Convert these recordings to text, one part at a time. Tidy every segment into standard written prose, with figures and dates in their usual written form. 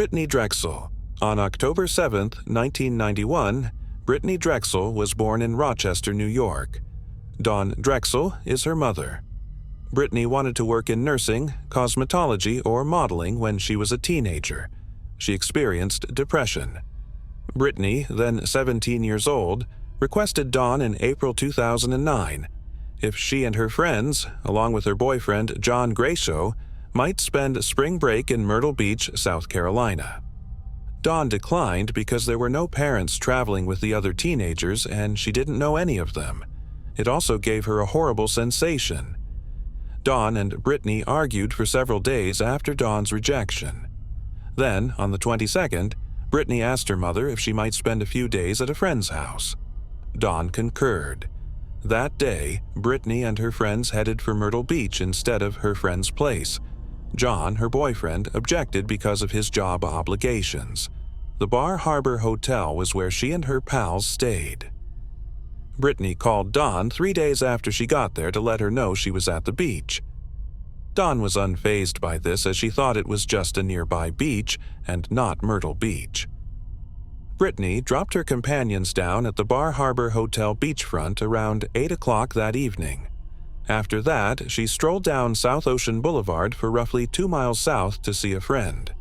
Brittanee Drexel. On October 7, 1991, Brittanee Drexel was born in Rochester, New York. Dawn Drexel is her mother. Brittanee wanted to work in nursing, cosmetology, or modeling when she was a teenager. She experienced depression. Brittanee, then 17 years old, requested Dawn in April 2009 if she and her friends, along with her boyfriend John Gracio, might spend spring break in Myrtle Beach, South Carolina. Dawn declined because there were no parents traveling with the other teenagers and she didn't know any of them. It also gave her a horrible sensation. Dawn and Brittanee argued for several days after Dawn's rejection. Then, on the 22nd, Brittanee asked her mother if she might spend a few days at a friend's house. Dawn concurred. That day, Brittanee and her friends headed for Myrtle Beach instead of her friend's place. John, her boyfriend, objected because of his job obligations. The Bar Harbor Hotel was where she and her pals stayed. Brittanee called Dawn 3 days after she got there to let her know she was at the beach. Dawn was unfazed by this as she thought it was just a nearby beach and not Myrtle Beach. Brittanee dropped her companions down at the Bar Harbor Hotel beachfront around 8 o'clock that evening. After that, she strolled down South Ocean Boulevard for roughly 2 miles south to see a friend.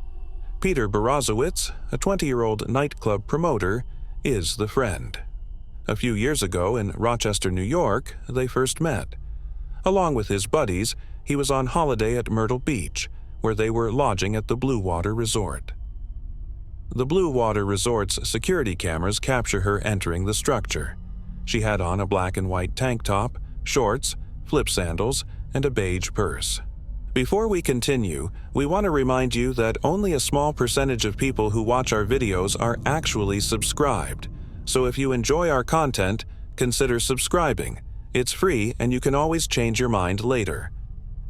Peter Borozowitz, a 20-year-old nightclub promoter, is the friend. A few years ago in Rochester, New York, they first met. Along with his buddies, he was on holiday at Myrtle Beach, where they were lodging at the Blue Water Resort. The Blue Water Resort's security cameras capture her entering the structure. She had on a black and white tank top, shorts, flip sandals, and a beige purse. Before we continue, we want to remind you that only a small percentage of people who watch our videos are actually subscribed. So if you enjoy our content, consider subscribing. It's free and you can always change your mind later.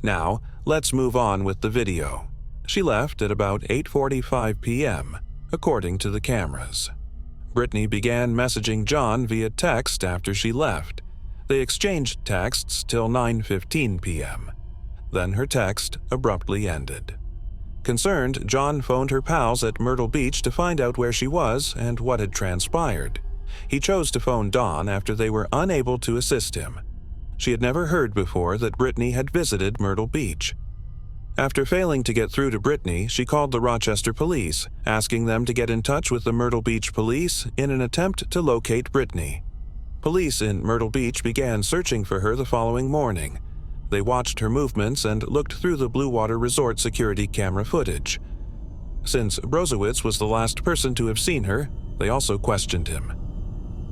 Now, let's move on with the video. She left at about 8:45 p.m., according to the cameras. Brittanee began messaging John via text after she left. They exchanged texts till 9:15 p.m. Then her text abruptly ended. Concerned, John phoned her pals at Myrtle Beach to find out where she was and what had transpired. He chose to phone Dawn after they were unable to assist him. She had never heard before that Brittanee had visited Myrtle Beach. After failing to get through to Brittanee, she called the Rochester police, asking them to get in touch with the Myrtle Beach police in an attempt to locate Brittanee. Police in Myrtle Beach began searching for her the following morning. They watched her movements and looked through the Blue Water Resort security camera footage. Since Borozowitz was the last person to have seen her, they also questioned him.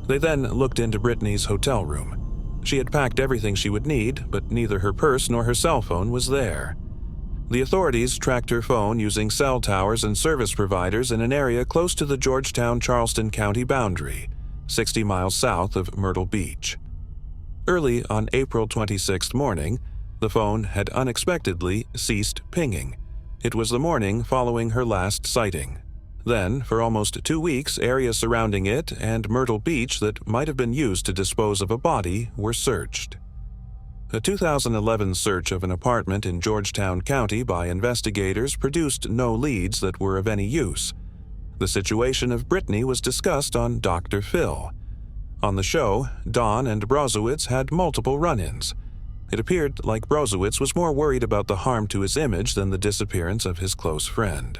They then looked into Brittanee's hotel room. She had packed everything she would need, but neither her purse nor her cell phone was there. The authorities tracked her phone using cell towers and service providers in an area close to the Georgetown-Charleston County boundary, 60 miles south of Myrtle Beach. Early on April 26th morning, the phone had unexpectedly ceased pinging. It was the morning following her last sighting. Then, for almost 2 weeks, areas surrounding it and Myrtle Beach that might have been used to dispose of a body were searched. A 2011 search of an apartment in Georgetown County by investigators produced no leads that were of any use. The situation of Brittanee was discussed on Dr. Phil. On the show, Dawn and Borozowitz had multiple run-ins. It appeared like Borozowitz was more worried about the harm to his image than the disappearance of his close friend.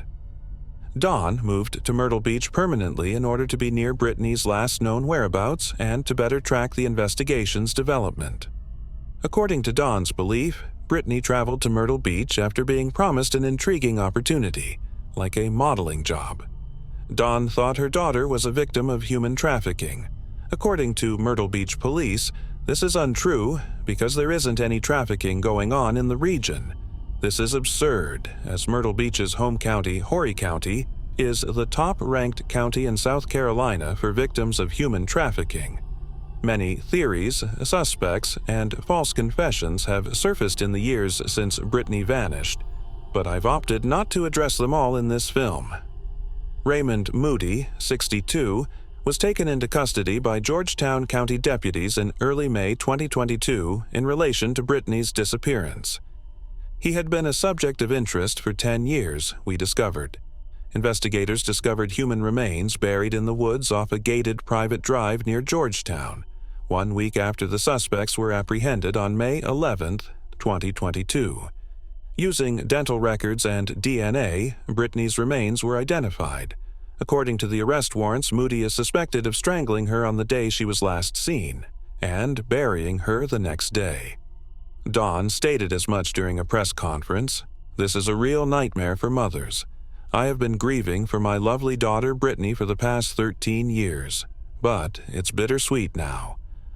Dawn moved to Myrtle Beach permanently in order to be near Brittanee's last known whereabouts and to better track the investigation's development. According to Dawn's belief, Brittanee traveled to Myrtle Beach after being promised an intriguing opportunity, like a modeling job. Dawn thought her daughter was a victim of human trafficking. According to Myrtle Beach police, this is untrue because there isn't any trafficking going on in the region. This is absurd, as Myrtle Beach's home county, Horry County, is the top-ranked county in South Carolina for victims of human trafficking. Many theories, suspects, and false confessions have surfaced in the years since Brittanee vanished, but I've opted not to address them all in this film. Raymond Moody, 62, was taken into custody by Georgetown County deputies in early May 2022 in relation to Brittanee's disappearance. He had been a subject of interest for 10 years, we discovered. investigators discovered human remains buried in the woods off a gated private drive near Georgetown, 1 week after the suspects were apprehended on May 11, 2022. Using dental records and DNA, Brittanee's remains were identified. According to the arrest warrants, Moody is suspected of strangling her on the day she was last seen and burying her the next day. Dawn stated as much during a press conference. "This is a real nightmare for mothers. I have been grieving for my lovely daughter Brittanee for the past 13 years, but it's bittersweet now.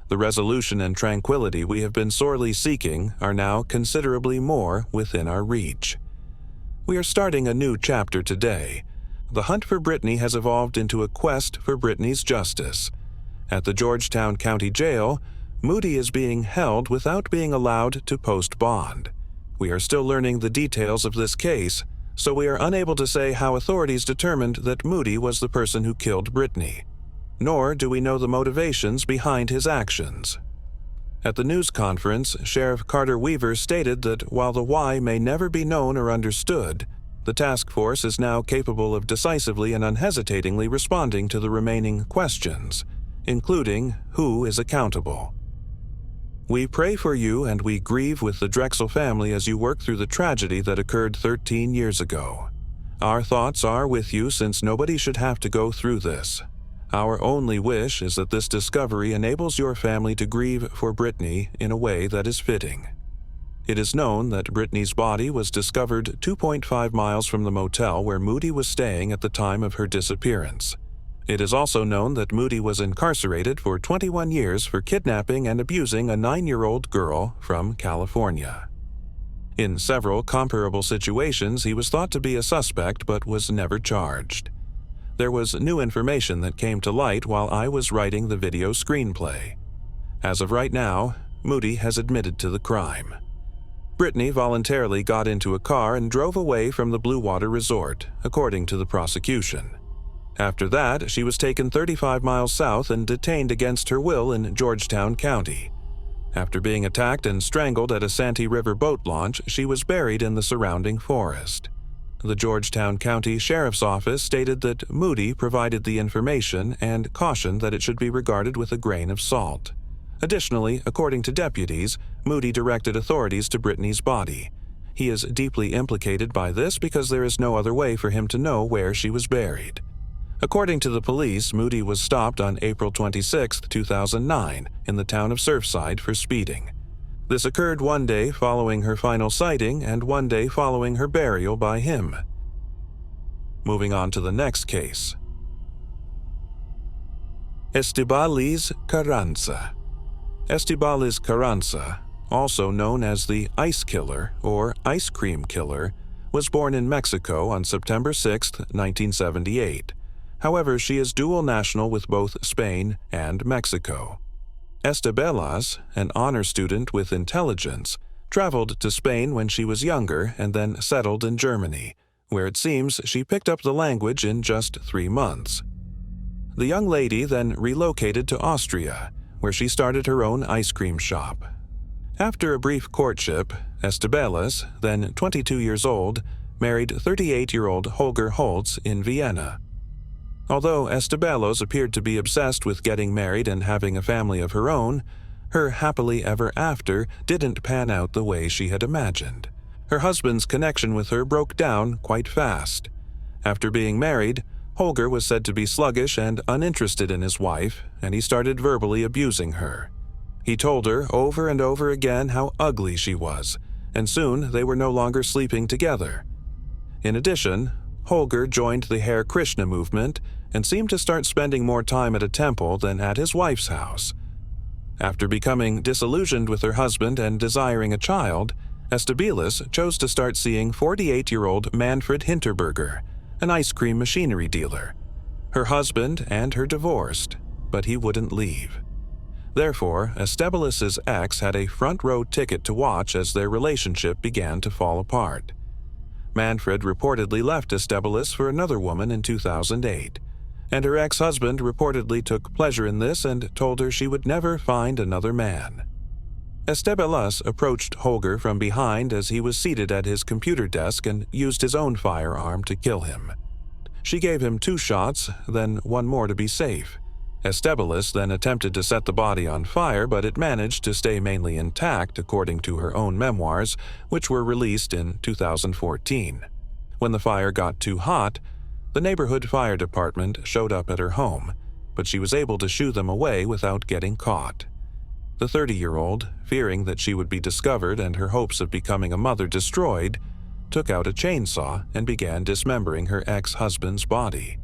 The resolution and tranquility we have been sorely seeking are now considerably more within our reach. We are starting a new chapter today. The hunt for Brittanee has evolved into a quest for Brittanee's justice. At the Georgetown County Jail, Moody is being held without being allowed to post bond. We are still learning the details of this case, so we are unable to say how authorities determined that Moody was the person who killed Brittanee. Nor do we know the motivations behind his actions." At the news conference, Sheriff Carter Weaver stated that while the why may never be known or understood, the task force is now capable of decisively and unhesitatingly responding to the remaining questions, including who is accountable. "We pray for you and we grieve with the Drexel family as you work through the tragedy that occurred 13 years ago. Our thoughts are with you since nobody should have to go through this. Our only wish is that this discovery enables your family to grieve for Brittanee in a way that is fitting. It is known that Brittanee's body was discovered 2.5 miles from the motel where Moody was staying at the time of her disappearance. It is also known that Moody was incarcerated for 21 years for kidnapping and abusing a 9-year-old girl from California. In several comparable situations, he was thought to be a suspect but was never charged. There was new information that came to light while I was writing the video screenplay. As of right now, Moody has admitted to the crime. Brittanee voluntarily got into a car and drove away from the Blue Water Resort, according to the prosecution. After that, she was taken 35 miles south and detained against her will in Georgetown County. After being attacked and strangled at a Santee River boat launch, she was buried in the surrounding forest. The Georgetown County Sheriff's Office stated that Moody provided the information and cautioned that it should be regarded with a grain of salt. Additionally, according to deputies, Moody directed authorities to Brittanee's body. He is deeply implicated by this because there is no other way for him to know where she was buried. According to the police, Moody was stopped on April 26, 2009, in the town of Surfside for speeding. This occurred 1 day following her final sighting and 1 day following her burial by him. Moving on to the next case. Estibaliz Carranza. Estibaliz Carranza, also known as the Ice Killer or Ice Cream Killer, was born in Mexico on September 6, 1978. However, she is dual national with both Spain and Mexico. Estibaliz, an honor student with intelligence, traveled to Spain when she was younger and then settled in Germany, where it seems she picked up the language in just 3 months. The young lady then relocated to Austria, where she started her own ice cream shop. After a brief courtship, Estibaliz, then 22 years old, married 38-year-old Holger Holtz in Vienna. Although Estibaliz appeared to be obsessed with getting married and having a family of her own, her happily ever after didn't pan out the way she had imagined. Her husband's connection with her broke down quite fast. After being married, Holger was said to be sluggish and uninterested in his wife, and he started verbally abusing her. He told her over and over again how ugly she was, and soon they were no longer sleeping together. In addition, Holger joined the Hare Krishna movement and seemed to start spending more time at a temple than at his wife's house. After becoming disillusioned with her husband and desiring a child, Estibaliz chose to start seeing 48-year-old Manfred Hinterberger, an ice cream machinery dealer. Her husband and her divorced, but he wouldn't leave. Therefore, Estibaliz's ex had a front-row ticket to watch as their relationship began to fall apart. Manfred reportedly left Estibaliz for another woman in 2008, and her ex-husband reportedly took pleasure in this and told her she would never find another man. Estibaliz approached Holger from behind as he was seated at his computer desk and used his own firearm to kill him. She gave him 2 shots, then 1 more to be safe. Estebelles then attempted to set the body on fire, but it managed to stay mainly intact, according to her own memoirs, which were released in 2014. When the fire got too hot, the neighborhood fire department showed up at her home, but she was able to shoo them away without getting caught. The 30-year-old, fearing that she would be discovered and her hopes of becoming a mother destroyed, took out a chainsaw and began dismembering her ex-husband's body.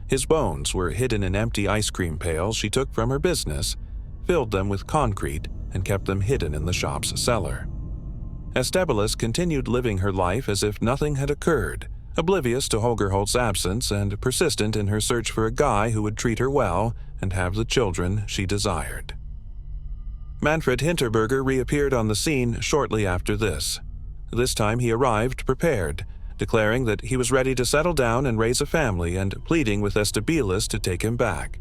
His bones were hidden in empty ice cream pails she took from her business, filled them with concrete, and kept them hidden in the shop's cellar. Estebelles continued living her life as if nothing had occurred, oblivious to Holger Holt's absence and persistent in her search for a guy who would treat her well and have the children she desired. Manfred Hinterberger reappeared on the scene shortly after this. This time he arrived prepared, declaring that he was ready to settle down and raise a family and pleading with Estebelles to take him back.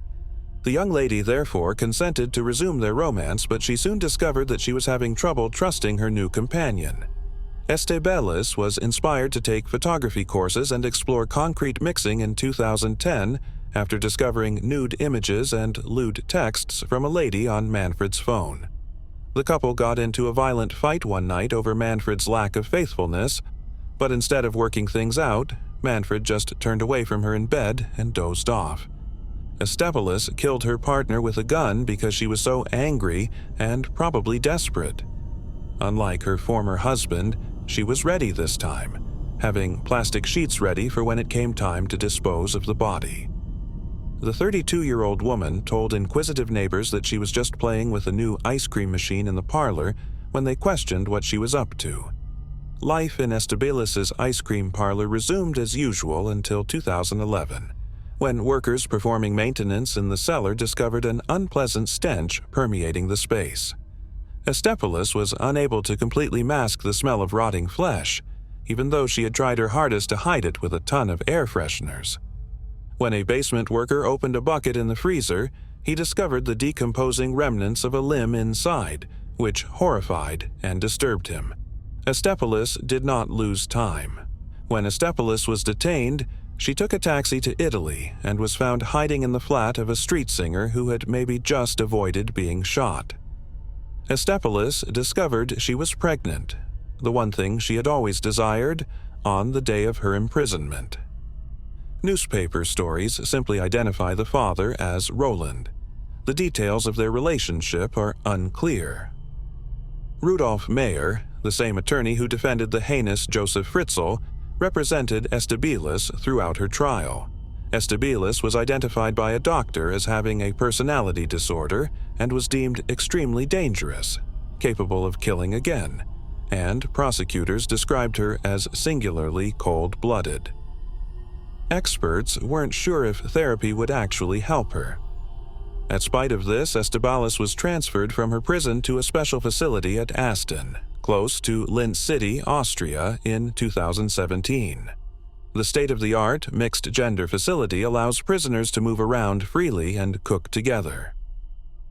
The young lady therefore consented to resume their romance, but she soon discovered that she was having trouble trusting her new companion. Estebelles was inspired to take photography courses and explore concrete mixing in 2010 after discovering nude images and lewd texts from a lady on Manfred's phone. The couple got into a violent fight one night over Manfred's lack of faithfulness, but instead of working things out, Manfred just turned away from her in bed and dozed off. Estebelles killed her partner with a gun because she was so angry and probably desperate. Unlike her former husband, she was ready this time, having plastic sheets ready for when it came time to dispose of the body. The 32-year-old woman told inquisitive neighbors that she was just playing with a new ice cream machine in the parlor when they questioned what she was up to. Life in Estebelles' ice cream parlor resumed as usual until 2011, when workers performing maintenance in the cellar discovered an unpleasant stench permeating the space. Estebelles was unable to completely mask the smell of rotting flesh, even though she had tried her hardest to hide it with a ton of air fresheners. When a basement worker opened a bucket in the freezer, he discovered the decomposing remnants of a limb inside, which horrified and disturbed him. Estebelles did not lose time. When Estebelles was detained, she took a taxi to Italy and was found hiding in the flat of a street singer who had maybe just avoided being shot. Estebelles discovered she was pregnant, the one thing she had always desired, on the day of her imprisonment. Newspaper stories simply identify the father as Roland. The details of their relationship are unclear. Rudolf Mayer, the same attorney who defended the heinous Joseph Fritzl, represented Estebelles throughout her trial. Estebelles was identified by a doctor as having a personality disorder and was deemed extremely dangerous, capable of killing again, and prosecutors described her as singularly cold-blooded. Experts weren't sure if therapy would actually help her. In spite of this, Estebelles was transferred from her prison to a special facility at Aston, close to Linz City, Austria, in 2017. The state-of-the-art, mixed-gender facility allows prisoners to move around freely and cook together.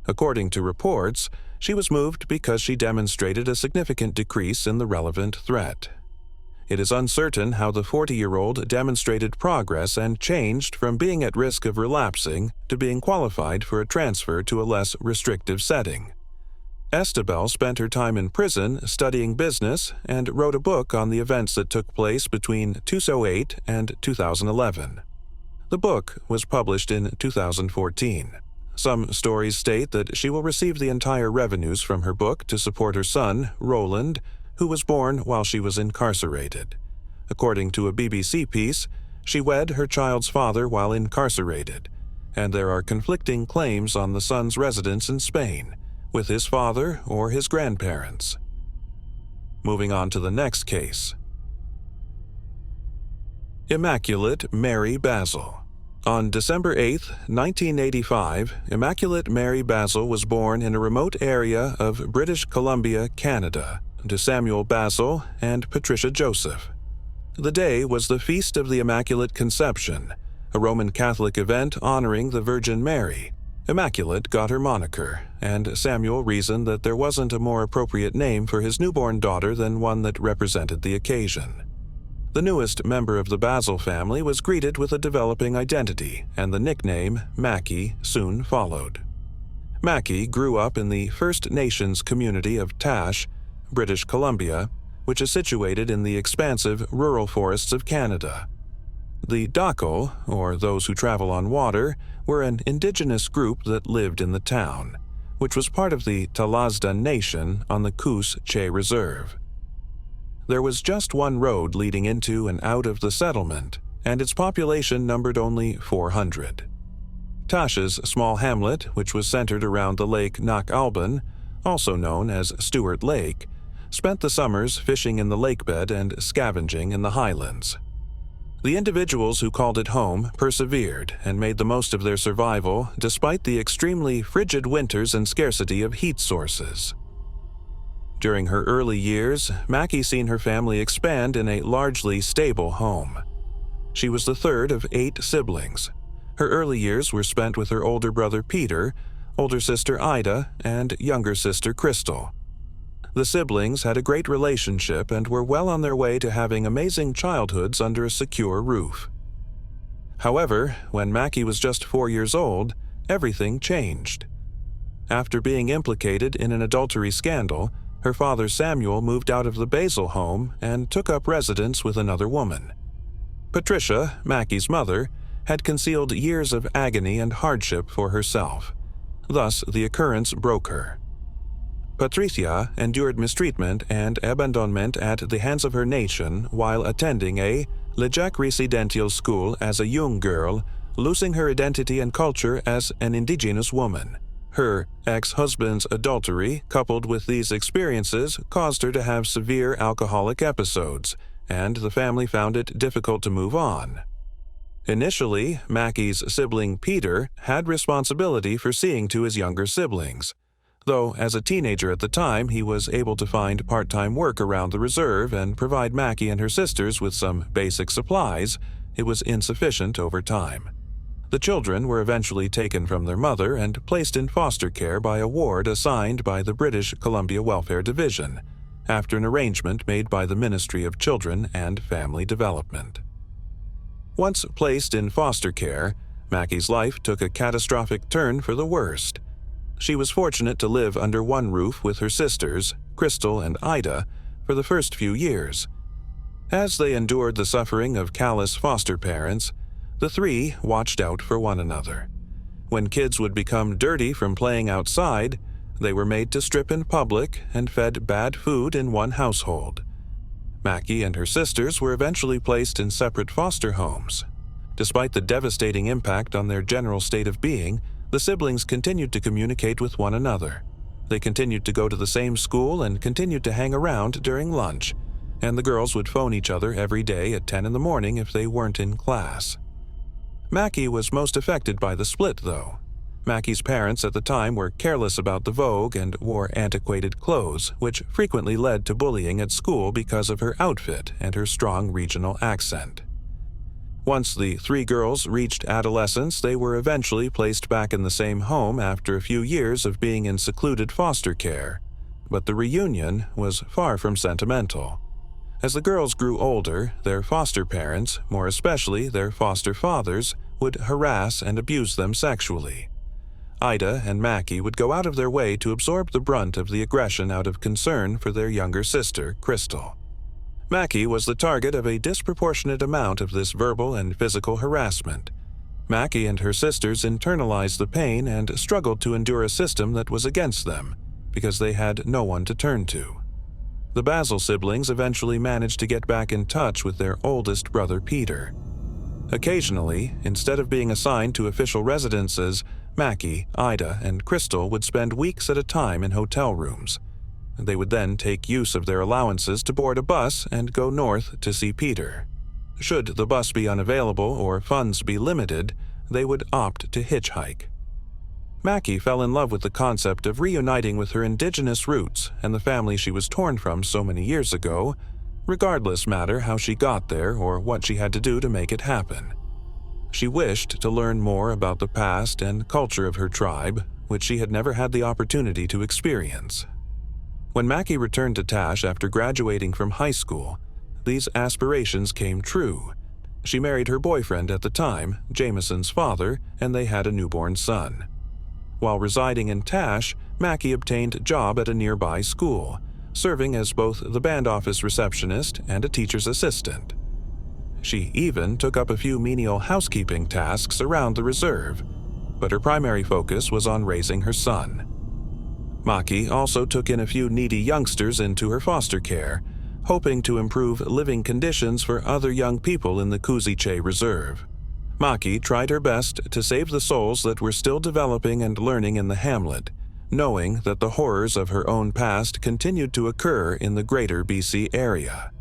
According to reports, she was moved because she demonstrated a significant decrease in the relevant threat. It is uncertain how the 40-year-old demonstrated progress and changed from being at risk of relapsing to being qualified for a transfer to a less restrictive setting. Estebelles spent her time in prison studying business and wrote a book on the events that took place between 2008 and 2011. The book was published in 2014. Some stories state that she will receive the entire revenues from her book to support her son, Roland, who was born while she was incarcerated. According to a BBC piece, she wed her child's father while incarcerated, and there are conflicting claims on the son's residence in Spain, with his father or his grandparents. Moving on to the next case. Immaculate Mary Basil. On December 8, 1985, Immaculate Mary Basil was born in a remote area of British Columbia, Canada, to Samuel Basil and Patricia Joseph. The day was the Feast of the Immaculate Conception, a Roman Catholic event honoring the Virgin Mary. Immaculate got her moniker, and Samuel reasoned that there wasn't a more appropriate name for his newborn daughter than one that represented the occasion. The newest member of the Basil family was greeted with a developing identity, and the nickname Macky soon followed. Macky grew up in the First Nations community of Tash, British Columbia, which is situated in the expansive rural forests of Canada. The Daco, or those who travel on water, were an indigenous group that lived in the town, which was part of the Talazda Nation on the Coos-Che Reserve. There was just one road leading into and out of the settlement, and its population numbered only 400. Tash's small hamlet, which was centered around the lake Knock-Alban, also known as Stewart Lake, spent the summers fishing in the lakebed and scavenging in the highlands. The individuals who called it home persevered and made the most of their survival despite the extremely frigid winters and scarcity of heat sources. During her early years, Macky seen her family expand in a largely stable home. She was the third of 8 siblings. Her early years were spent with her older brother Peter, older sister Ida, and younger sister Crystal. The siblings had a great relationship and were well on their way to having amazing childhoods under a secure roof. However, when Macky was just 4 years old, everything changed. After being implicated in an adultery scandal, her father Samuel moved out of the Basil home and took up residence with another woman. Patricia, Macky's mother, had concealed years of agony and hardship for herself. Thus, the occurrence broke her. Patricia endured mistreatment and abandonment at the hands of her nation while attending a Lejak residential school as a young girl, losing her identity and culture as an indigenous woman. Her ex-husband's adultery, coupled with these experiences, caused her to have severe alcoholic episodes, and the family found it difficult to move on. Initially, Macky's sibling Peter had responsibility for seeing to his younger siblings. Though as a teenager at the time, he was able to find part-time work around the reserve and provide Macky and her sisters with some basic supplies, it was insufficient over time. The children were eventually taken from their mother and placed in foster care by a ward assigned by the British Columbia Welfare Division, after an arrangement made by the Ministry of Children and Family Development. Once placed in foster care, Macky's life took a catastrophic turn for the worst. She was fortunate to live under one roof with her sisters, Crystal and Ida, for the first few years. As they endured the suffering of callous foster parents, the three watched out for one another. When kids would become dirty from playing outside, they were made to strip in public and fed bad food in one household. Macky and her sisters were eventually placed in separate foster homes. Despite the devastating impact on their general state of being, the siblings continued to communicate with one another. They continued to go to the same school and continued to hang around during lunch, and the girls would phone each other every day at 10 in the morning if they weren't in class. Macky was most affected by the split, though. Macky's parents at the time were careless about the vogue and wore antiquated clothes, which frequently led to bullying at school because of her outfit and her strong regional accent. Once the 3 girls reached adolescence, they were eventually placed back in the same home after a few years of being in secluded foster care. But the reunion was far from sentimental. As the girls grew older, their foster parents, more especially their foster fathers, would harass and abuse them sexually. Ida and Macky would go out of their way to absorb the brunt of the aggression out of concern for their younger sister, Crystal. Macky was the target of a disproportionate amount of this verbal and physical harassment. Macky and her sisters internalized the pain and struggled to endure a system that was against them, because they had no one to turn to. The Basil siblings eventually managed to get back in touch with their oldest brother Peter. Occasionally, instead of being assigned to official residences, Macky, Ida, and Crystal would spend weeks at a time in hotel rooms. They would then take use of their allowances to board a bus and go north to see Peter. Should the bus be unavailable or funds be limited, they would opt to hitchhike. Macky fell in love with the concept of reuniting with her indigenous roots and the family she was torn from so many years ago, regardless matter how she got there or what she had to do to make it happen. She wished to learn more about the past and culture of her tribe, which she had never had the opportunity to experience. When Macky returned to Tash after graduating from high school, these aspirations came true. She married her boyfriend at the time, Jameson's father, and they had a newborn son. While residing in Tash, Macky obtained a job at a nearby school, serving as both the band office receptionist and a teacher's assistant. She even took up a few menial housekeeping tasks around the reserve, but her primary focus was on raising her son. Macky also took in a few needy youngsters into her foster care, hoping to improve living conditions for other young people in the Kuziche Reserve. Macky tried her best to save the souls that were still developing and learning in the hamlet, knowing that the horrors of her own past continued to occur in the greater BC area.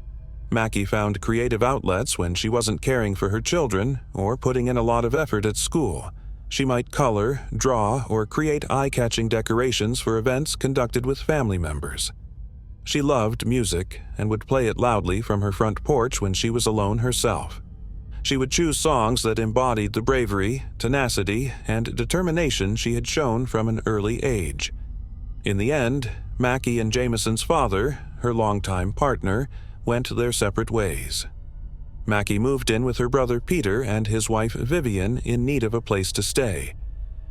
Macky found creative outlets when she wasn't caring for her children or putting in a lot of effort at school. She might color, draw, or create eye-catching decorations for events conducted with family members. She loved music and would play it loudly from her front porch when she was alone herself. She would choose songs that embodied the bravery, tenacity, and determination she had shown from an early age. In the end, Macky and Jameson's father, her longtime partner, went their separate ways. Macky moved in with her brother Peter and his wife Vivian in need of a place to stay.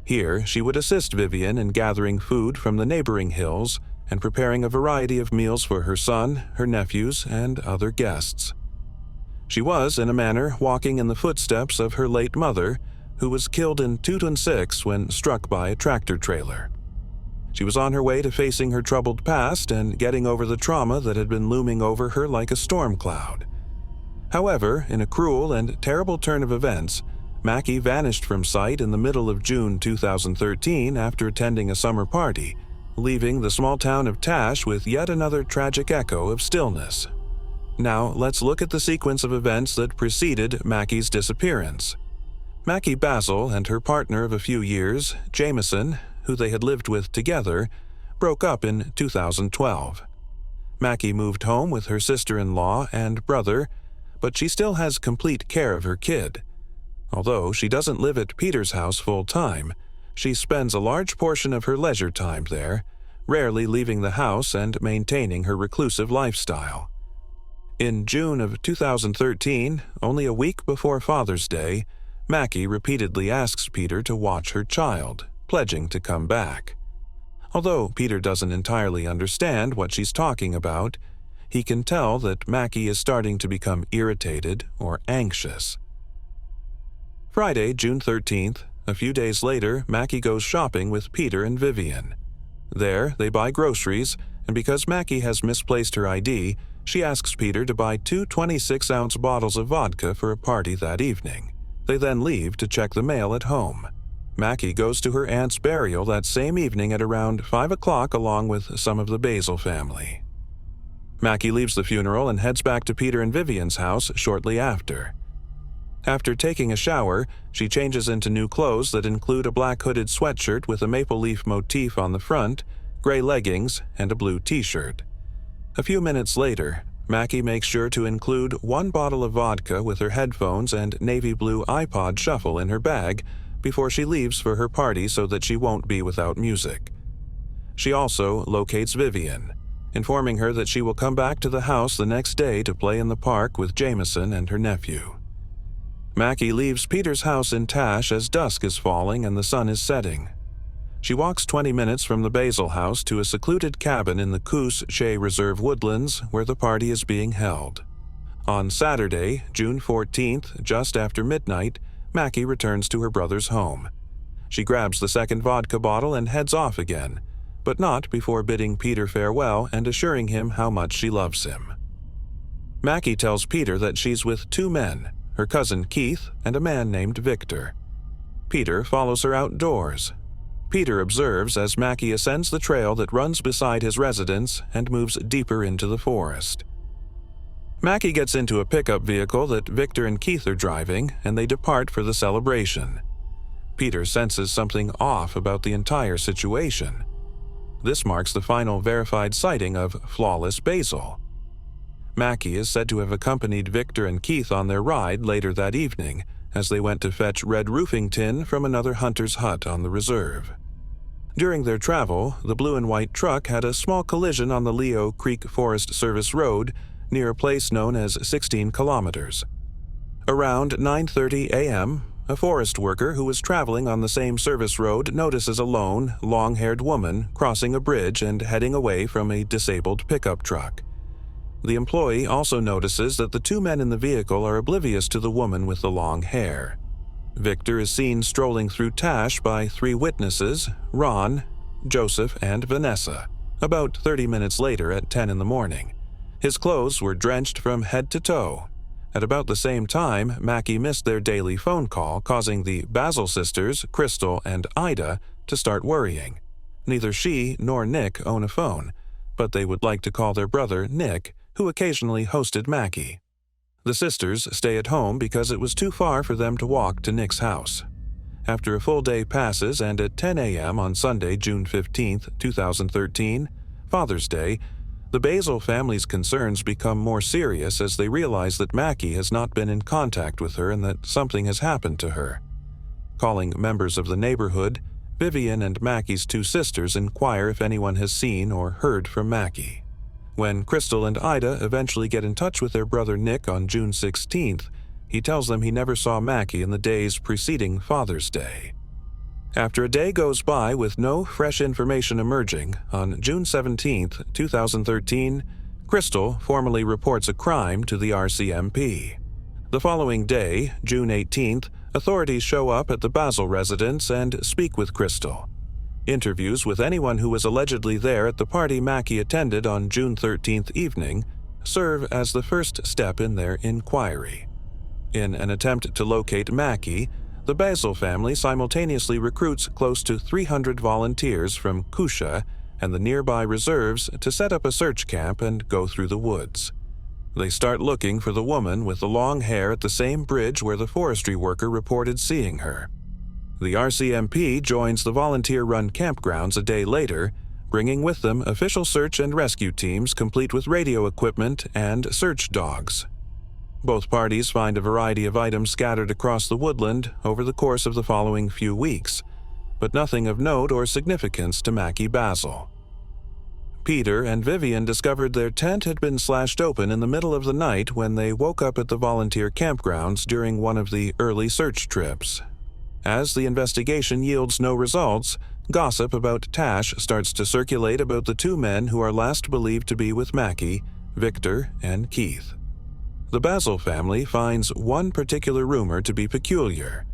Here, she would assist Vivian in gathering food from the neighboring hills and preparing a variety of meals for her son, her nephews, and other guests. She was, in a manner, walking in the footsteps of her late mother, who was killed in 2006 when struck by a tractor trailer. She was on her way to facing her troubled past and getting over the trauma that had been looming over her like a storm cloud. However, in a cruel and terrible turn of events, Macky vanished from sight in the middle of June 2013 after attending a summer party, leaving the small town of Tash with yet another tragic echo of stillness. Now, let's look at the sequence of events that preceded Macky's disappearance. Macky Basil and her partner of a few years, Jameson, who they had lived with together, broke up in 2012. Macky moved home with her sister-in-law and brother, but she still has complete care of her kid. Although she doesn't live at Peter's house full-time, she spends a large portion of her leisure time there, rarely leaving the house and maintaining her reclusive lifestyle. In June of 2013, only a week before Father's Day, Macky repeatedly asks Peter to watch her child, pledging to come back. Although Peter doesn't entirely understand what she's talking about, he can tell that Macky is starting to become irritated or anxious. Friday, June 13th, a few days later, Macky goes shopping with Peter and Vivian. There, they buy groceries, and because Macky has misplaced her ID, she asks Peter to buy 2 26-ounce bottles of vodka for a party that evening. They then leave to check the mail at home. Macky goes to her aunt's burial that same evening at around 5 o'clock along with some of the Basil family. Macky leaves the funeral and heads back to Peter and Vivian's house shortly after. After taking a shower, she changes into new clothes that include a black hooded sweatshirt with a maple leaf motif on the front, gray leggings, and a blue t-shirt. A few minutes later, Macky makes sure to include 1 bottle of vodka with her headphones and navy blue iPod shuffle in her bag before she leaves for her party so that she won't be without music. She also locates Vivian, informing her that she will come back to the house the next day to play in the park with Jameson and her nephew. Macky leaves Peter's house in Tash as dusk is falling and the sun is setting. She walks 20 minutes from the Basil house to a secluded cabin in the Kuziche Reserve woodlands where the party is being held. On Saturday, June 14th, just after midnight, Macky returns to her brother's home. She grabs the second vodka bottle and heads off again, but not before bidding Peter farewell and assuring him how much she loves him. Macky tells Peter that she's with 2 men, her cousin Keith and a man named Victor. Peter follows her outdoors. Peter observes as Macky ascends the trail that runs beside his residence and moves deeper into the forest. Macky gets into a pickup vehicle that Victor and Keith are driving, and they depart for the celebration. Peter senses something off about the entire situation. This marks the final verified sighting of Flawless Basil. Macky is said to have accompanied Victor and Keith on their ride later that evening, as they went to fetch red roofing tin from another hunter's hut on the reserve. During their travel, the blue and white truck had a small collision on the Leo Creek Forest Service Road near a place known as 16 kilometers. Around 9:30 a.m., a forest worker who was traveling on the same service road notices a lone, long-haired woman crossing a bridge and heading away from a disabled pickup truck. The employee also notices that the two men in the vehicle are oblivious to the woman with the long hair. Victor is seen strolling through Tash by three witnesses, Ron, Joseph, and Vanessa, about 30 minutes later at 10 in the morning. His clothes were drenched from head to toe. At about the same time, Macky missed their daily phone call, causing the Basil sisters, Crystal and Ida, to start worrying. Neither she nor Nick own a phone, but they would like to call their brother, Nick, who occasionally hosted Macky. The sisters stay at home because it was too far for them to walk to Nick's house. After a full day passes and at 10 a.m. on Sunday, June 15, 2013, Father's Day, the Basil family's concerns become more serious as they realize that Macky has not been in contact with her and that something has happened to her. Calling members of the neighborhood, Vivian and Macky's two sisters inquire if anyone has seen or heard from Macky. When Crystal and Ida eventually get in touch with their brother Nick on June 16th, he tells them he never saw Macky in the days preceding Father's Day. After a day goes by with no fresh information emerging, on June 17, 2013, Crystal formally reports a crime to the RCMP. The following day, June 18th, authorities show up at the Basil residence and speak with Crystal. Interviews with anyone who was allegedly there at the party Macky attended on June 13th evening serve as the first step in their inquiry. In an attempt to locate Macky, the Basil family simultaneously recruits close to 300 volunteers from Kusha and the nearby reserves to set up a search camp and go through the woods. They start looking for the woman with the long hair at the same bridge where the forestry worker reported seeing her. The RCMP joins the volunteer-run campgrounds a day later, bringing with them official search and rescue teams complete with radio equipment and search dogs. Both parties find a variety of items scattered across the woodland over the course of the following few weeks, but nothing of note or significance to Macky Basil. Peter and Vivian discovered their tent had been slashed open in the middle of the night when they woke up at the volunteer campgrounds during one of the early search trips. As the investigation yields no results, gossip about Tash starts to circulate about the two men who are last believed to be with Macky, Victor and Keith. The Basil family finds one particular rumor to be peculiar.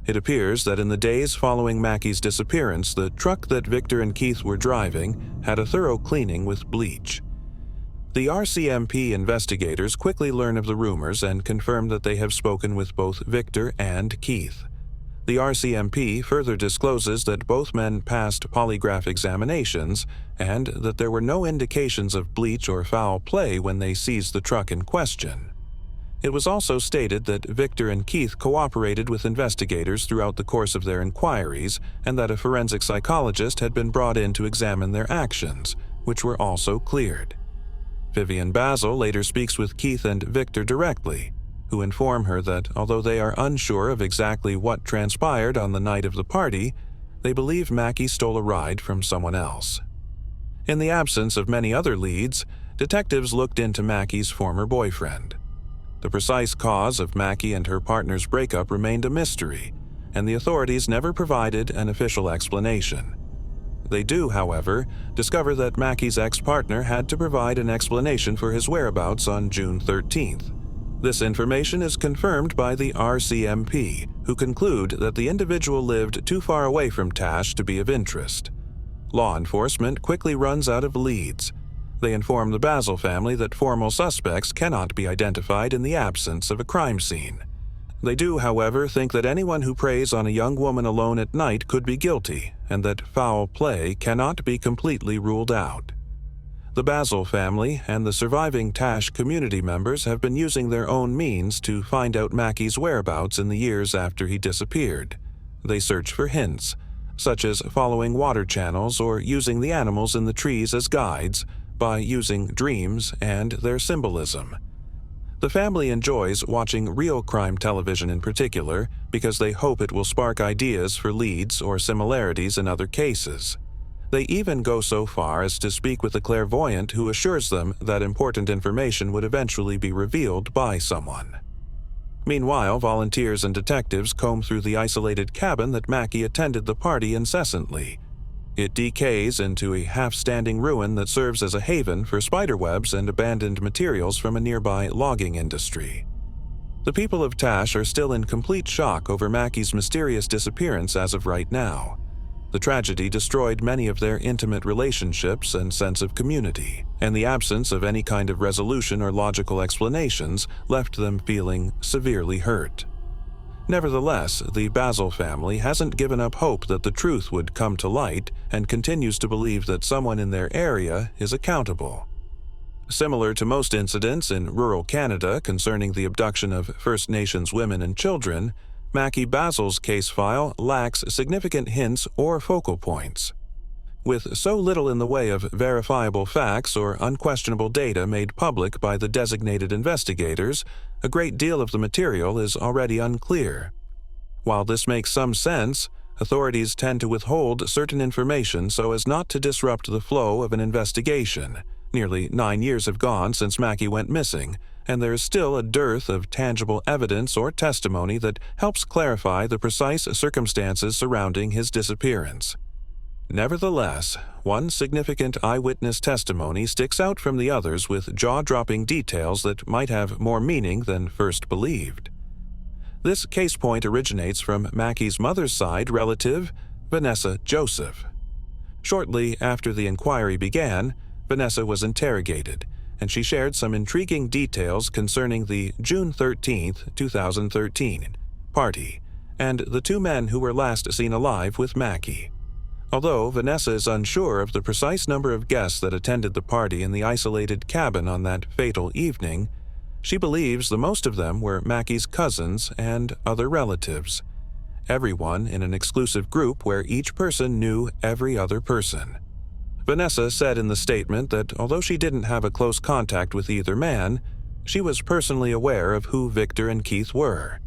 It appears that in the days following Macky's disappearance, the truck that Victor and Keith were driving had a thorough cleaning with bleach. The RCMP investigators quickly learn of the rumors and confirm that they have spoken with both Victor and Keith. The RCMP further discloses that both men passed polygraph examinations and that there were no indications of bleach or foul play when they seized the truck in question. It was also stated that Victor and Keith cooperated with investigators throughout the course of their inquiries and that a forensic psychologist had been brought in to examine their actions, which were also cleared. Vivian Basil later speaks with Keith and Victor directly, who inform her that although they are unsure of exactly what transpired on the night of the party, they believe Macky stole a ride from someone else. In the absence of many other leads, detectives looked into Macky's former boyfriend. The precise cause of Macky and her partner's breakup remained a mystery, and the authorities never provided an official explanation. They do, however, discover that Macky's ex-partner had to provide an explanation for his whereabouts on June 13th. This information is confirmed by the RCMP, who conclude that the individual lived too far away from Tash to be of interest. Law enforcement quickly runs out of leads. They inform the Basil family that formal suspects cannot be identified in the absence of a crime scene. They do, however, think that anyone who preys on a young woman alone at night could be guilty, and that foul play cannot be completely ruled out. The Basil family and the surviving Tash community members have been using their own means to find out Macky's whereabouts in the years after he disappeared. They search for hints, such as following water channels or using the animals in the trees as guides, by using dreams and their symbolism. The family enjoys watching real crime television in particular because they hope it will spark ideas for leads or similarities in other cases. They even go so far as to speak with a clairvoyant who assures them that important information would eventually be revealed by someone. Meanwhile, volunteers and detectives comb through the isolated cabin that Macky attended the party incessantly. It decays into a half-standing ruin that serves as a haven for spiderwebs and abandoned materials from a nearby logging industry. The people of Tash are still in complete shock over Macky's mysterious disappearance as of right now. The tragedy destroyed many of their intimate relationships and sense of community, and the absence of any kind of resolution or logical explanations left them feeling severely hurt. Nevertheless, the Basil family hasn't given up hope that the truth would come to light and continues to believe that someone in their area is accountable. Similar to most incidents in rural Canada concerning the abduction of First Nations women and children, Macky Basil's case file lacks significant hints or focal points. With so little in the way of verifiable facts or unquestionable data made public by the designated investigators, a great deal of the material is already unclear. While this makes some sense, authorities tend to withhold certain information so as not to disrupt the flow of an investigation. Nearly 9 years have gone since Macky went missing, and there is still a dearth of tangible evidence or testimony that helps clarify the precise circumstances surrounding his disappearance. Nevertheless, one significant eyewitness testimony sticks out from the others with jaw-dropping details that might have more meaning than first believed. This case point originates from Macky's mother's side relative, Vanessa Joseph. Shortly after the inquiry began, Vanessa was interrogated, and she shared some intriguing details concerning the June 13, 2013, party, and the two men who were last seen alive with Macky. Although Vanessa is unsure of the precise number of guests that attended the party in the isolated cabin on that fatal evening, she believes the most of them were Macky's cousins and other relatives, everyone in an exclusive group where each person knew every other person. Vanessa said in the statement that although she didn't have a close contact with either man, she was personally aware of who Victor and Keith were.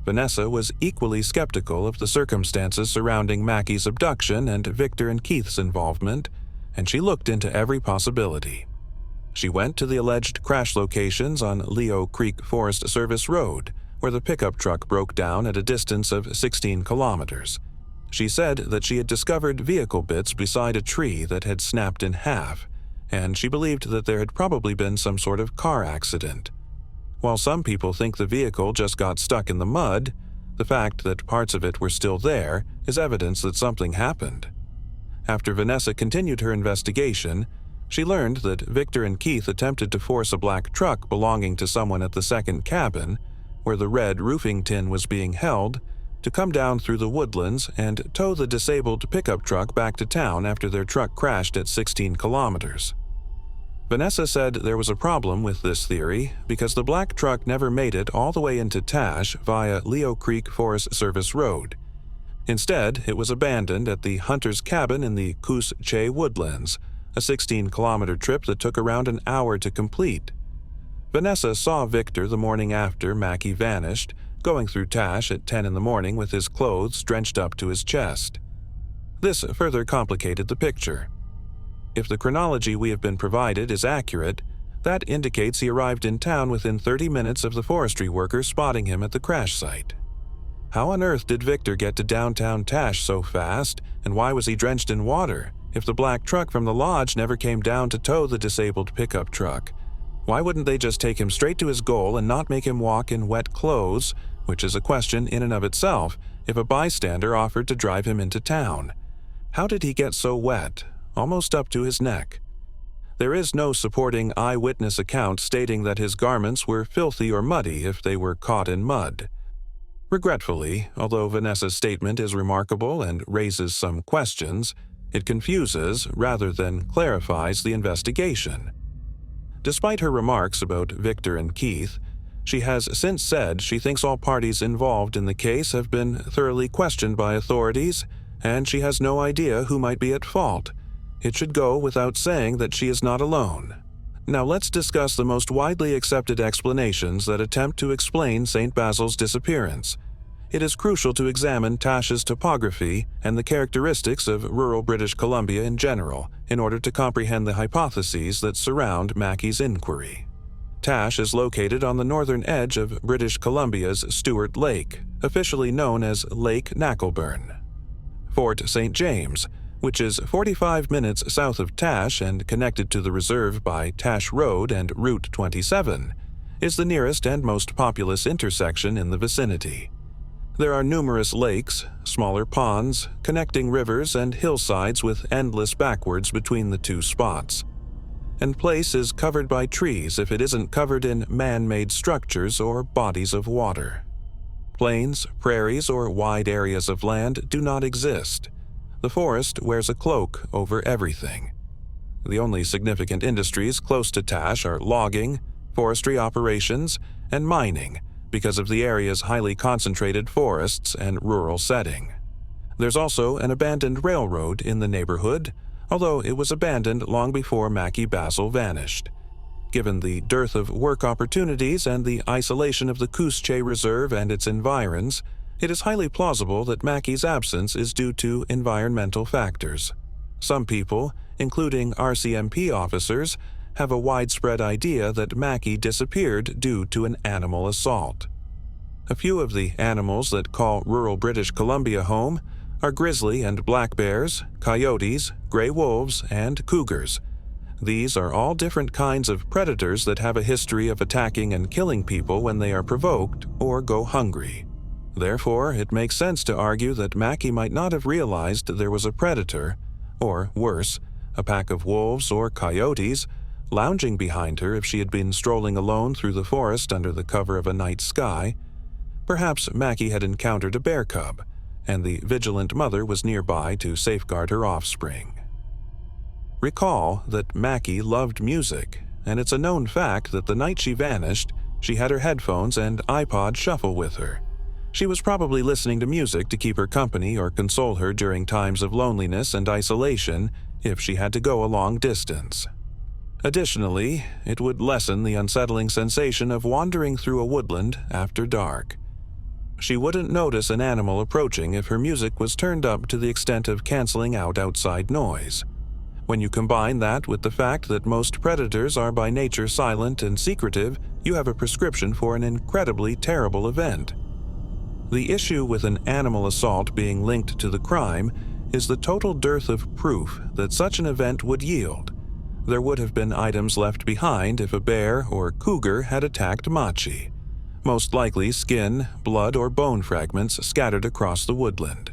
Vanessa was equally skeptical of the circumstances surrounding Macky's abduction and Victor and Keith's involvement, and she looked into every possibility. She went to the alleged crash locations on Leo Creek Forest Service Road, where the pickup truck broke down at a distance of 16 kilometers. She said that she had discovered vehicle bits beside a tree that had snapped in half, and she believed that there had probably been some sort of car accident. While some people think the vehicle just got stuck in the mud, the fact that parts of it were still there is evidence that something happened. After Vanessa continued her investigation, she learned that Victor and Keith attempted to force a black truck belonging to someone at the second cabin, where the red roofing tin was being held, to come down through the woodlands and tow the disabled pickup truck back to town after their truck crashed at 16 kilometers. Vanessa said there was a problem with this theory because the black truck never made it all the way into Tash via Leo Creek Forest Service Road. Instead, it was abandoned at the hunter's cabin in the Coos Che woodlands, a 16-kilometer trip that took around an hour to complete. Vanessa saw Victor the morning after Macky vanished, going through Tash at 10 in the morning with his clothes drenched up to his chest. This further complicated the picture. If the chronology we have been provided is accurate, that indicates he arrived in town within 30 minutes of the forestry workers spotting him at the crash site. How on earth did Victor get to downtown Tash so fast, and why was he drenched in water if the black truck from the lodge never came down to tow the disabled pickup truck? Why wouldn't they just take him straight to his goal and not make him walk in wet clothes, which is a question in and of itself, if a bystander offered to drive him into town? How did he get so wet, almost up to his neck? There is no supporting eyewitness account stating that his garments were filthy or muddy if they were caught in mud. Regretfully, although Vanessa's statement is remarkable and raises some questions, it confuses rather than clarifies the investigation. Despite her remarks about Victor and Keith, she has since said she thinks all parties involved in the case have been thoroughly questioned by authorities, and she has no idea who might be at fault. It should go without saying that she is not alone. Now let's discuss the most widely accepted explanations that attempt to explain St. Basil's disappearance. it is crucial to examine Tash's topography and the characteristics of rural British Columbia in general in order to comprehend the hypotheses that surround Macky's inquiry. Tash is located on the northern edge of British Columbia's Stewart Lake, officially known as Lake Nackleburn. Fort St. James, which is 45 minutes south of Tash and connected to the reserve by Tash Road and Route 27, is the nearest and most populous intersection in the vicinity. There are numerous lakes, smaller ponds, connecting rivers, and hillsides with endless backwards between the two spots. And place is covered by trees if it isn't covered in man-made structures or bodies of water. Plains, prairies, or wide areas of land do not exist. The forest wears a cloak over everything. The only significant industries close to Tash are logging, forestry operations, and mining, because of the area's highly concentrated forests and rural setting. There's also an abandoned railroad in the neighborhood, although it was abandoned long before Macky Basil vanished. Given the dearth of work opportunities and the isolation of the Couche Reserve and its environs, it is highly plausible that Macky's absence is due to environmental factors. Some people, including RCMP officers, have a widespread idea that Macky disappeared due to an animal assault. A few of the animals that call rural British Columbia home are grizzly and black bears, coyotes, gray wolves, and cougars. These are all different kinds of predators that have a history of attacking and killing people when they are provoked or go hungry. Therefore, it makes sense to argue that Macky might not have realized there was a predator, or worse, a pack of wolves or coyotes, lounging behind her if she had been strolling alone through the forest under the cover of a night sky. Perhaps Macky had encountered a bear cub, and the vigilant mother was nearby to safeguard her offspring. Recall that Macky loved music, and it's a known fact that the night she vanished, she had her headphones and iPod shuffle with her. She was probably listening to music to keep her company or console her during times of loneliness and isolation if she had to go a long distance. Additionally, it would lessen the unsettling sensation of wandering through a woodland after dark. She wouldn't notice an animal approaching if her music was turned up to the extent of canceling out outside noise. When you combine that with the fact that most predators are by nature silent and secretive, you have a prescription for an incredibly terrible event. The issue with an animal assault being linked to the crime is the total dearth of proof that such an event would yield. There would have been items left behind if a bear or cougar had attacked Machi. Most likely skin, blood, or bone fragments scattered across the woodland.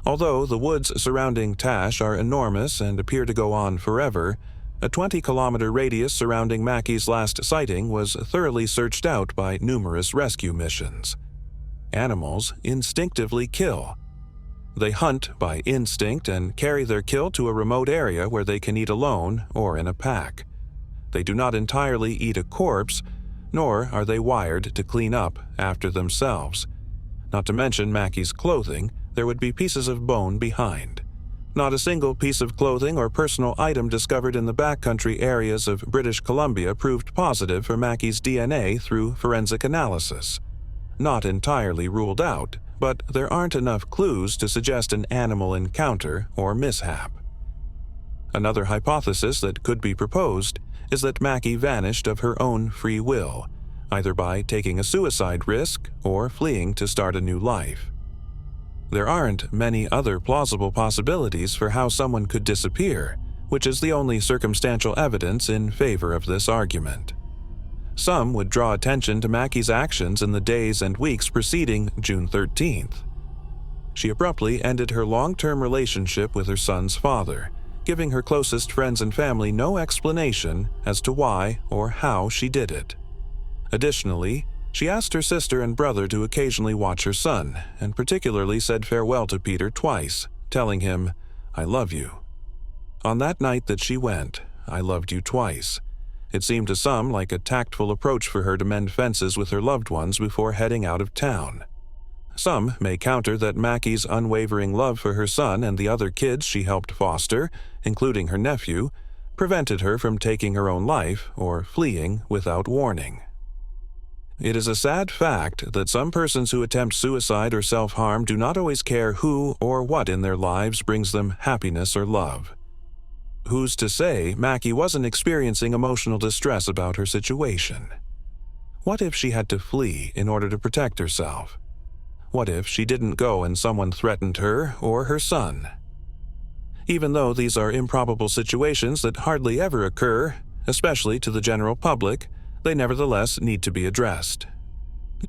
Although the woods surrounding Tash are enormous and appear to go on forever, a 20-kilometer radius surrounding Macky's last sighting was thoroughly searched out by numerous rescue missions. Animals instinctively kill. They hunt by instinct and carry their kill to a remote area where they can eat alone or in a pack. They do not entirely eat a corpse, nor are they wired to clean up after themselves. Not to mention Macky's clothing, there would be pieces of bone behind. Not a single piece of clothing or personal item discovered in the backcountry areas of British Columbia proved positive for Macky's DNA through forensic analysis. Not entirely ruled out, but there aren't enough clues to suggest an animal encounter or mishap. Another hypothesis that could be proposed is that Macky vanished of her own free will, either by taking a suicide risk or fleeing to start a new life. There aren't many other plausible possibilities for how someone could disappear, which is the only circumstantial evidence in favor of this argument. Some would draw attention to Macky's actions in the days and weeks preceding June 13th. She abruptly ended her long-term relationship with her son's father, giving her closest friends and family no explanation as to why or how she did it. Additionally, she asked her sister and brother to occasionally watch her son, and particularly said farewell to Peter twice, telling him, "I love you." On that night that she went, "I loved you twice." It seemed to some like a tactful approach for her to mend fences with her loved ones before heading out of town. Some may counter that Macky's unwavering love for her son and the other kids she helped foster, including her nephew, prevented her from taking her own life or fleeing without warning. It is a sad fact that some persons who attempt suicide or self-harm do not always care who or what in their lives brings them happiness or love. Who's to say Macky wasn't experiencing emotional distress about her situation? What if she had to flee in order to protect herself? What if she didn't go and someone threatened her or her son? Even though these are improbable situations that hardly ever occur, especially to the general public, they nevertheless need to be addressed.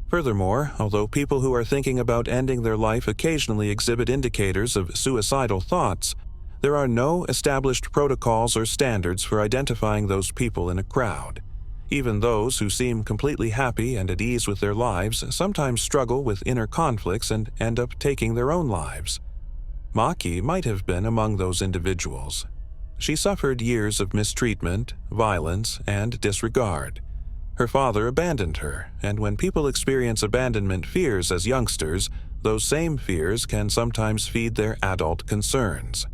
Furthermore, although people who are thinking about ending their life occasionally exhibit indicators of suicidal thoughts, there are no established protocols or standards for identifying those people in a crowd. Even those who seem completely happy and at ease with their lives sometimes struggle with inner conflicts and end up taking their own lives. Macky might have been among those individuals. She suffered years of mistreatment, violence, and disregard. Her father abandoned her, and when people experience abandonment fears as youngsters, those same fears can sometimes feed their adult concerns.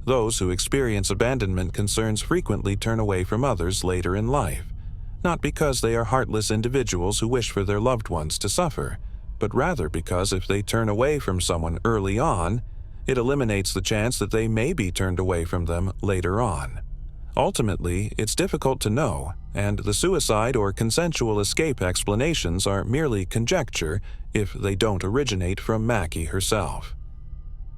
Those who experience abandonment concerns frequently turn away from others later in life, not because they are heartless individuals who wish for their loved ones to suffer, but rather because if they turn away from someone early on, it eliminates the chance that they may be turned away from them later on. Ultimately, it's difficult to know, and the suicide or consensual escape explanations are merely conjecture if they don't originate from Macky herself.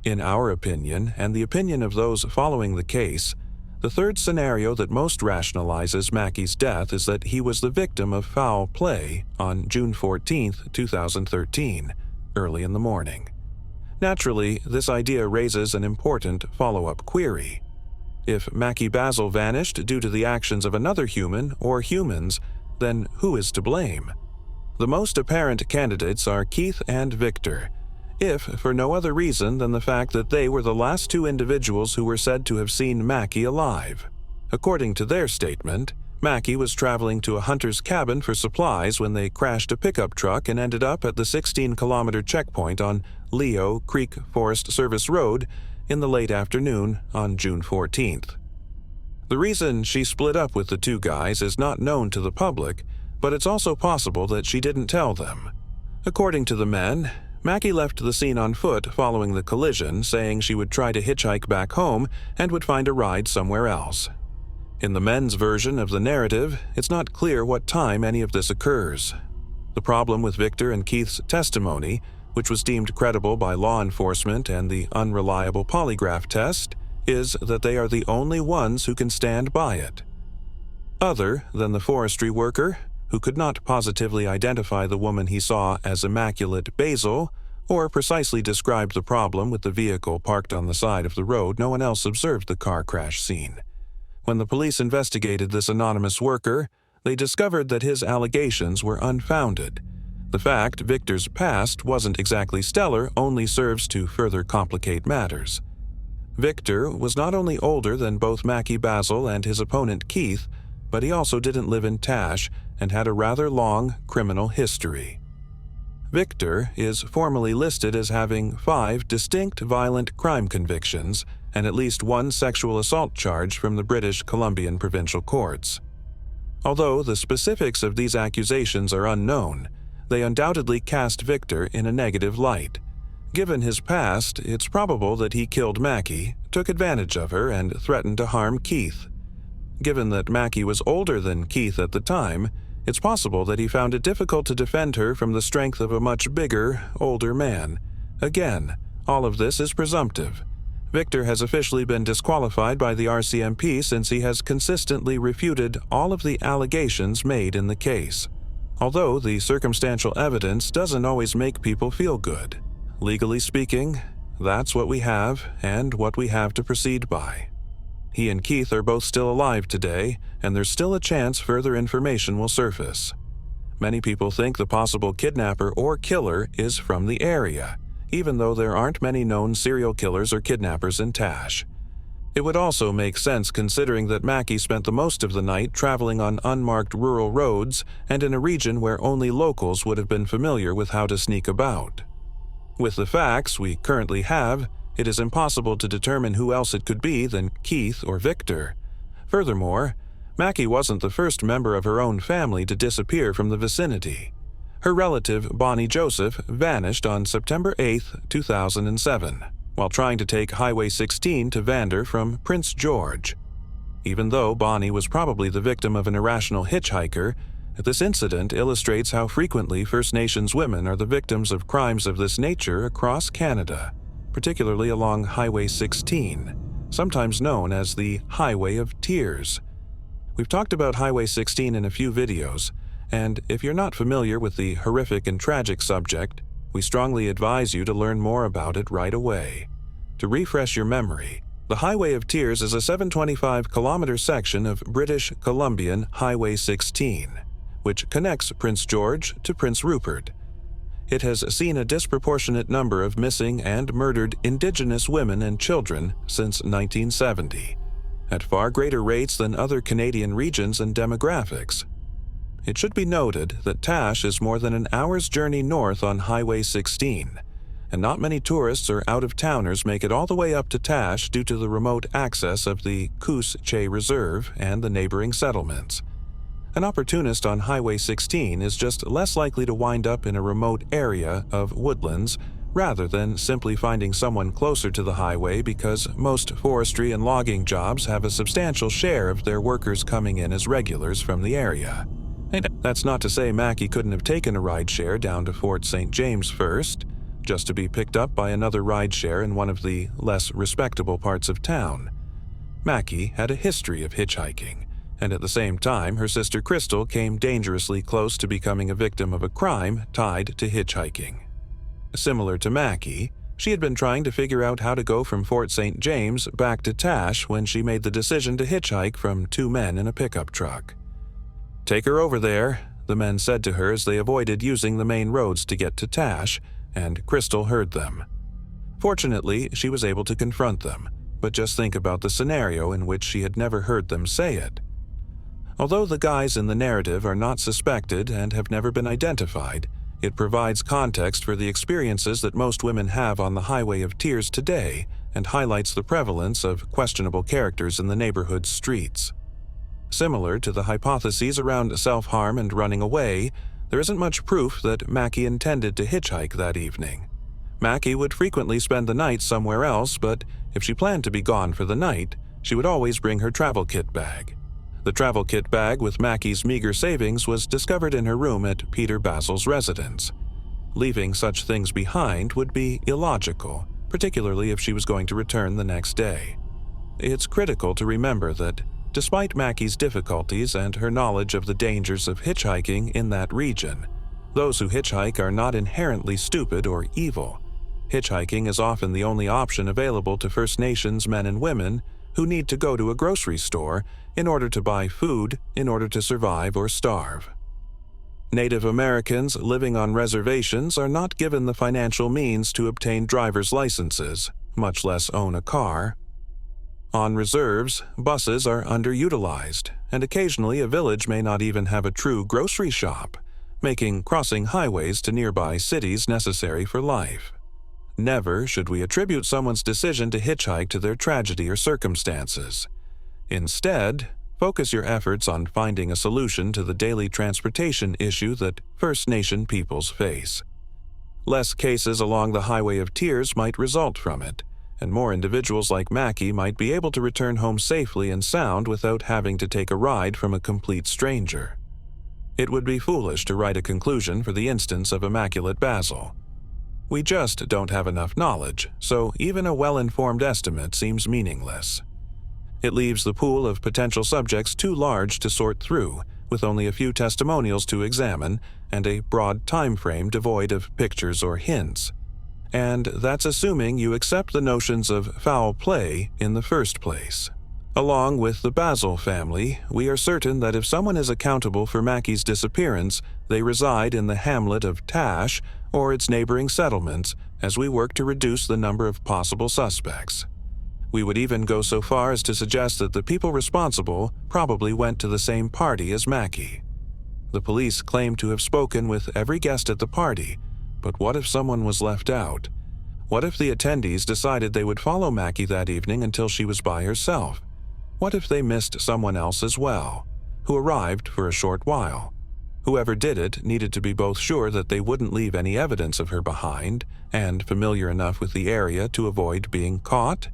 In our opinion, and the opinion of those following the case, the third scenario that most rationalizes Macky's death is that he was the victim of foul play on June 14, 2013, early in the morning. Naturally, this idea raises an important follow-up query. If Macky Basil vanished due to the actions of another human or humans, then who is to blame? The most apparent candidates are Keith and Victor, if for no other reason than the fact that they were the last two individuals who were said to have seen Macky alive. According to their statement, Macky was traveling to a hunter's cabin for supplies when they crashed a pickup truck and ended up at the 16-kilometer checkpoint on Leo Creek Forest Service Road in the late afternoon on June 14th. The reason she split up with the two guys is not known to the public, but it's also possible that she didn't tell them. According to the men, Macky left the scene on foot following the collision, saying she would try to hitchhike back home and would find a ride somewhere else. In the men's version of the narrative, it's not clear what time any of this occurs. The problem with Victor and Keith's testimony, which was deemed credible by law enforcement and the unreliable polygraph test, is that they are the only ones who can stand by it. Other than the forestry worker, who could not positively identify the woman he saw as Immaculate Basil, or precisely describe the problem with the vehicle parked on the side of the road, no one else observed the car crash scene. When the police investigated this anonymous worker, they discovered that his allegations were unfounded. The fact Victor's past wasn't exactly stellar only serves to further complicate matters. Victor was not only older than both Macky Basil and his opponent Keith, but he also didn't live in Tash and had a rather long criminal history. Victor is formally listed as having 5 distinct violent crime convictions and at least 1 sexual assault charge from the British Columbian provincial courts. Although the specifics of these accusations are unknown, they undoubtedly cast Victor in a negative light. Given his past, it's probable that he killed Macky, took advantage of her, and threatened to harm Keith. Given that Macky was older than Keith at the time, it's possible that he found it difficult to defend her from the strength of a much bigger, older man. Again, all of this is presumptive. Victor has officially been disqualified by the RCMP since he has consistently refuted all of the allegations made in the case. Although the circumstantial evidence doesn't always make people feel good. Legally speaking, that's what we have and what we have to proceed by. He and Keith are both still alive today, and there's still a chance further information will surface. Many people think the possible kidnapper or killer is from the area, even though there aren't many known serial killers or kidnappers in Tash. It would also make sense considering that Macky spent the most of the night traveling on unmarked rural roads and in a region where only locals would have been familiar with how to sneak about. With the facts we currently have, it is impossible to determine who else it could be than Keith or Victor. Furthermore, Macky wasn't the first member of her own family to disappear from the vicinity. Her relative, Bonnie Joseph, vanished on September 8, 2007, while trying to take Highway 16 to Vander from Prince George. Even though Bonnie was probably the victim of an irrational hitchhiker, this incident illustrates how frequently First Nations women are the victims of crimes of this nature across Canada, particularly along Highway 16, sometimes known as the Highway of Tears. We've talked about Highway 16 in a few videos, and if you're not familiar with the horrific and tragic subject, we strongly advise you to learn more about it right away. To refresh your memory, the Highway of Tears is a 725-kilometer section of British Columbian Highway 16, which connects Prince George to Prince Rupert. It has seen a disproportionate number of missing and murdered Indigenous women and children since 1970, at far greater rates than other Canadian regions and demographics. It should be noted that Tash is more than an hour's journey north on Highway 16, and not many tourists or out-of-towners make it all the way up to Tash due to the remote access of the Coos Che Reserve and the neighboring settlements. An opportunist on Highway 16 is just less likely to wind up in a remote area of woodlands rather than simply finding someone closer to the highway, because most forestry and logging jobs have a substantial share of their workers coming in as regulars from the area. And that's not to say Macky couldn't have taken a rideshare down to Fort St. James first, just to be picked up by another rideshare in one of the less respectable parts of town. Macky had a history of hitchhiking, and at the same time her sister Crystal came dangerously close to becoming a victim of a crime tied to hitchhiking. Similar to Macky, she had been trying to figure out how to go from Fort St. James back to Tash when she made the decision to hitchhike from two men in a pickup truck. "Take her over there," the men said to her as they avoided using the main roads to get to Tash, and Crystal heard them. Fortunately, she was able to confront them, but just think about the scenario in which she had never heard them say it. Although the guys in the narrative are not suspected and have never been identified, it provides context for the experiences that most women have on the Highway of Tears today and highlights the prevalence of questionable characters in the neighborhood's streets. Similar to the hypotheses around self-harm and running away, there isn't much proof that Macky intended to hitchhike that evening. Macky would frequently spend the night somewhere else, but if she planned to be gone for the night, she would always bring her travel kit bag. The travel kit bag with Macky's meager savings was discovered in her room at Peter Basil's residence. Leaving such things behind would be illogical, particularly if she was going to return the next day. It's critical to remember that, despite Macky's difficulties and her knowledge of the dangers of hitchhiking in that region, those who hitchhike are not inherently stupid or evil. Hitchhiking is often the only option available to First Nations men and women who need to go to a grocery store in order to buy food in order to survive or starve. Native Americans living on reservations are not given the financial means to obtain driver's licenses, much less own a car. On reserves, buses are underutilized, and occasionally a village may not even have a true grocery shop, making crossing highways to nearby cities necessary for life. Never should we attribute someone's decision to hitchhike to their tragedy or circumstances. Instead, focus your efforts on finding a solution to the daily transportation issue that First Nation peoples face. Less cases along the Highway of Tears might result from it, and more individuals like Macky might be able to return home safely and sound without having to take a ride from a complete stranger. It would be foolish to write a conclusion for the instance of Immaculate Basil. We just don't have enough knowledge, so even a well-informed estimate seems meaningless. It leaves the pool of potential subjects too large to sort through, with only a few testimonials to examine and a broad time frame devoid of pictures or hints. And that's assuming you accept the notions of foul play in the first place. Along with the Basil family, we are certain that if someone is accountable for Macky's disappearance, they reside in the hamlet of Tash or its neighboring settlements as we work to reduce the number of possible suspects. We would even go so far as to suggest that the people responsible probably went to the same party as Macky. The police claim to have spoken with every guest at the party, but what if someone was left out? What if the attendees decided they would follow Macky that evening until she was by herself? What if they missed someone else as well, who arrived for a short while? Whoever did it needed to be both sure that they wouldn't leave any evidence of her behind and familiar enough with the area to avoid being caught.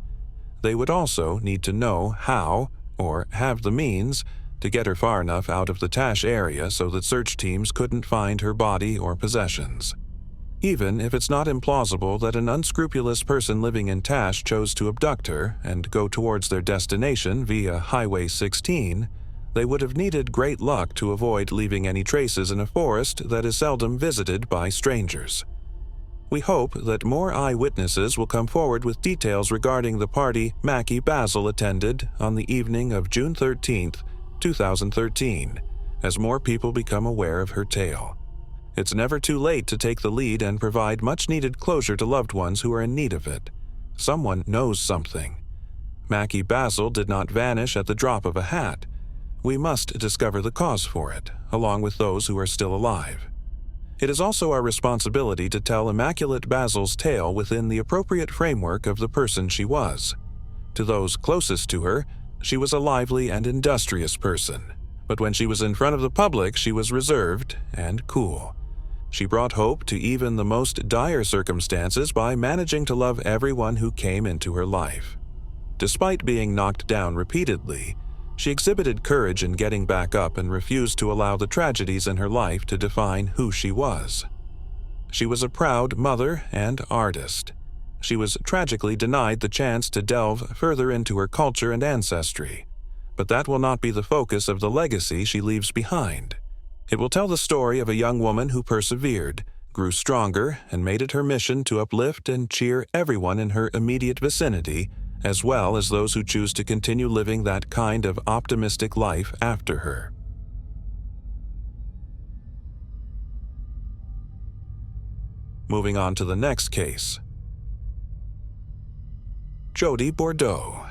They would also need to know how, or have the means, to get her far enough out of the Tash area so that search teams couldn't find her body or possessions. Even if it's not implausible that an unscrupulous person living in Tash chose to abduct her and go towards their destination via Highway 16, they would have needed great luck to avoid leaving any traces in a forest that is seldom visited by strangers. We hope that more eyewitnesses will come forward with details regarding the party Macky Basil attended on the evening of June 13, 2013, as more people become aware of her tale. It's never too late to take the lead and provide much-needed closure to loved ones who are in need of it. Someone knows something. Macky Basil did not vanish at the drop of a hat. We must discover the cause for it, along with those who are still alive. It is also our responsibility to tell Immaculate Basil's tale within the appropriate framework of the person she was. To those closest to her, she was a lively and industrious person, but when she was in front of the public, she was reserved and cool. She brought hope to even the most dire circumstances by managing to love everyone who came into her life. Despite being knocked down repeatedly, she exhibited courage in getting back up and refused to allow the tragedies in her life to define who she was. She was a proud mother and artist. She was tragically denied the chance to delve further into her culture and ancestry, but that will not be the focus of the legacy she leaves behind. It will tell the story of a young woman who persevered, grew stronger, and made it her mission to uplift and cheer everyone in her immediate vicinity, as well as those who choose to continue living that kind of optimistic life after her. Moving on to the next case. Jodie Bordeaux.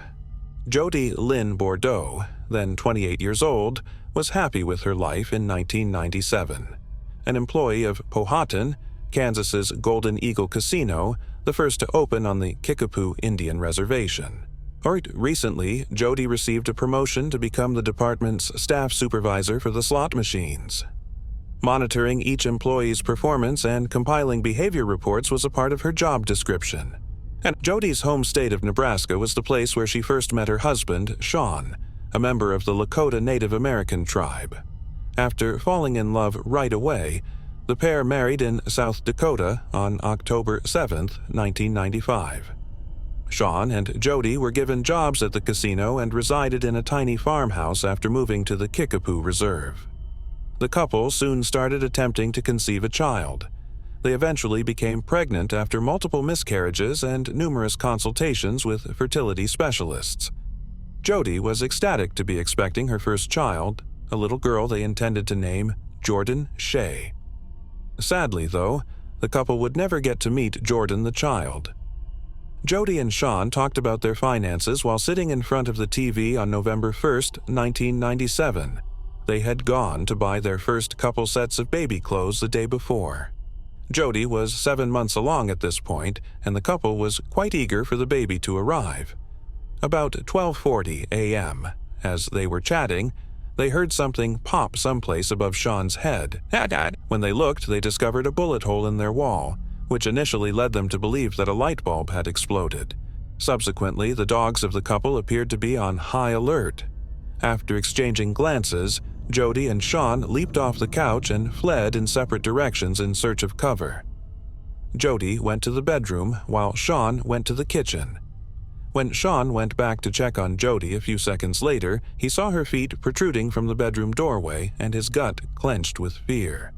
Jodie Lynn Bordeaux, then 28 years old, was happy with her life in 1997. An employee of Powhatan, Kansas's Golden Eagle Casino, the first to open on the Kickapoo Indian Reservation. Recently, Jodie received a promotion to become the department's staff supervisor for the slot machines. Monitoring each employee's performance and compiling behavior reports was a part of her job description. And Jodie's home state of Nebraska was the place where she first met her husband, Sean, a member of the Lakota Native American tribe. After falling in love right away, the pair married in South Dakota on October 7, 1995. Sean and Jodie were given jobs at the casino and resided in a tiny farmhouse after moving to the Kickapoo Reserve. The couple soon started attempting to conceive a child. They eventually became pregnant after multiple miscarriages and numerous consultations with fertility specialists. Jodie was ecstatic to be expecting her first child, a little girl they intended to name Jordan Shea. Sadly, though, the couple would never get to meet Jordan the child. Jodie and Sean talked about their finances while sitting in front of the TV on November 1, 1997. They had gone to buy their first couple sets of baby clothes the day before. Jodie was 7 months along at this point, and the couple was quite eager for the baby to arrive. About 12:40 a.m., as they were chatting, they heard something pop someplace above Sean's head. When they looked, they discovered a bullet hole in their wall, which initially led them to believe that a light bulb had exploded. Subsequently, the dogs of the couple appeared to be on high alert. After exchanging glances, Jodie and Sean leaped off the couch and fled in separate directions in search of cover. Jodie went to the bedroom while Sean went to the kitchen. When Sean went back to check on Jodie a few seconds later, he saw her feet protruding from the bedroom doorway and his gut clenched with fear.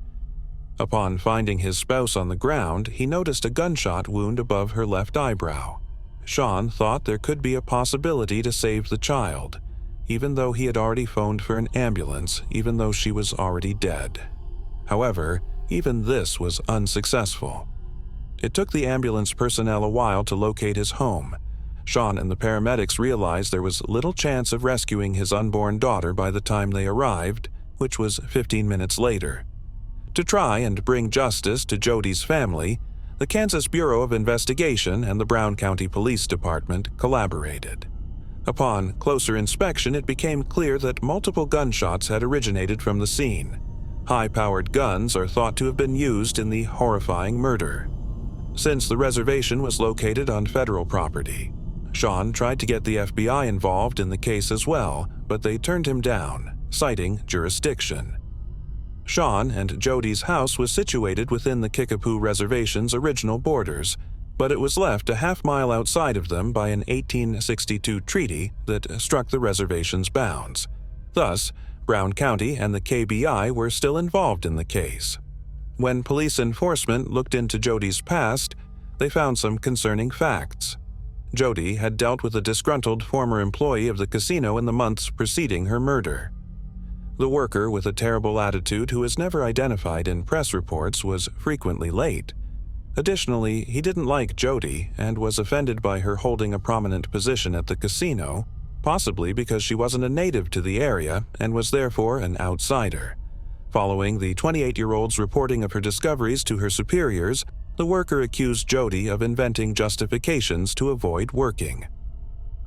Upon finding his spouse on the ground, he noticed a gunshot wound above her left eyebrow. Sean thought there could be a possibility to save the child, even though he had already phoned for an ambulance, even though she was already dead. However, even this was unsuccessful. It took the ambulance personnel a while to locate his home. Sean and the paramedics realized there was little chance of rescuing his unborn daughter by the time they arrived, which was 15 minutes later. To try and bring justice to Jodie's family, the Kansas Bureau of Investigation and the Brown County Police Department collaborated. Upon closer inspection, it became clear that multiple gunshots had originated from the scene. High-powered guns are thought to have been used in the horrifying murder. Since the reservation was located on federal property, Sean tried to get the FBI involved in the case as well, but they turned him down, citing jurisdiction. Sean and Jodie's house was situated within the Kickapoo Reservation's original borders, but it was left a half-mile outside of them by an 1862 treaty that struck the reservation's bounds. Thus, Brown County and the KBI were still involved in the case. When police enforcement looked into Jodie's past, they found some concerning facts. Jodie had dealt with a disgruntled former employee of the casino in the months preceding her murder. The worker with a terrible attitude who is never identified in press reports was frequently late. Additionally, he didn't like Jodie and was offended by her holding a prominent position at the casino, possibly because she wasn't a native to the area and was therefore an outsider. Following the 28-year-old's reporting of her discoveries to her superiors, the worker accused Jodie of inventing justifications to avoid working.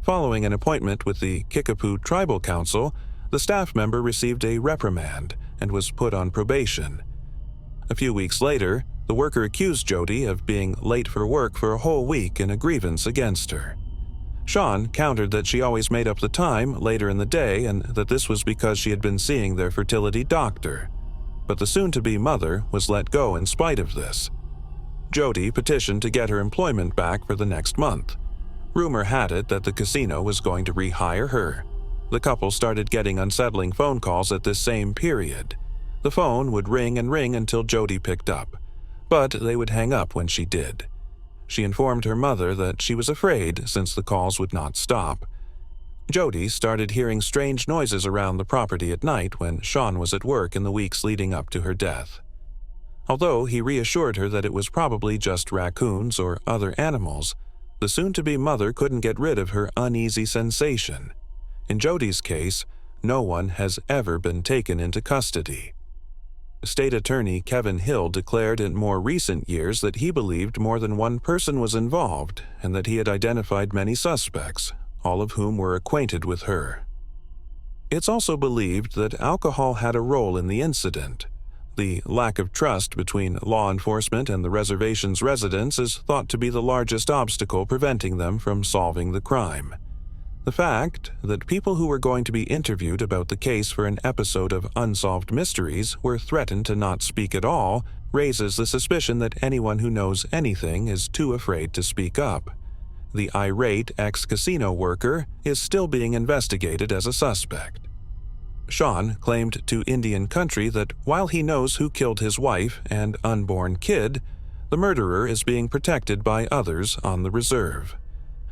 Following an appointment with the Kickapoo Tribal Council, the staff member received a reprimand and was put on probation. A few weeks later, the worker accused Jodie of being late for work for a whole week in a grievance against her. Sean countered that she always made up the time later in the day and that this was because she had been seeing their fertility doctor. But the soon-to-be mother was let go in spite of this. Jodie petitioned to get her employment back for the next month. Rumor had it that the casino was going to rehire her. The couple started getting unsettling phone calls at this same period. The phone would ring and ring until Jodie picked up, but they would hang up when she did. She informed her mother that she was afraid since the calls would not stop. Jodie started hearing strange noises around the property at night when Sean was at work in the weeks leading up to her death. Although he reassured her that it was probably just raccoons or other animals, the soon-to-be mother couldn't get rid of her uneasy sensation. In Jodie's case, no one has ever been taken into custody. State Attorney Kevin Hill declared in more recent years that he believed more than one person was involved and that he had identified many suspects, all of whom were acquainted with her. It's also believed that alcohol had a role in the incident. The lack of trust between law enforcement and the reservation's residents is thought to be the largest obstacle preventing them from solving the crime. The fact that people who were going to be interviewed about the case for an episode of Unsolved Mysteries were threatened to not speak at all raises the suspicion that anyone who knows anything is too afraid to speak up. The irate ex-casino worker is still being investigated as a suspect. Sean claimed to Indian Country that while he knows who killed his wife and unborn kid, the murderer is being protected by others on the reserve.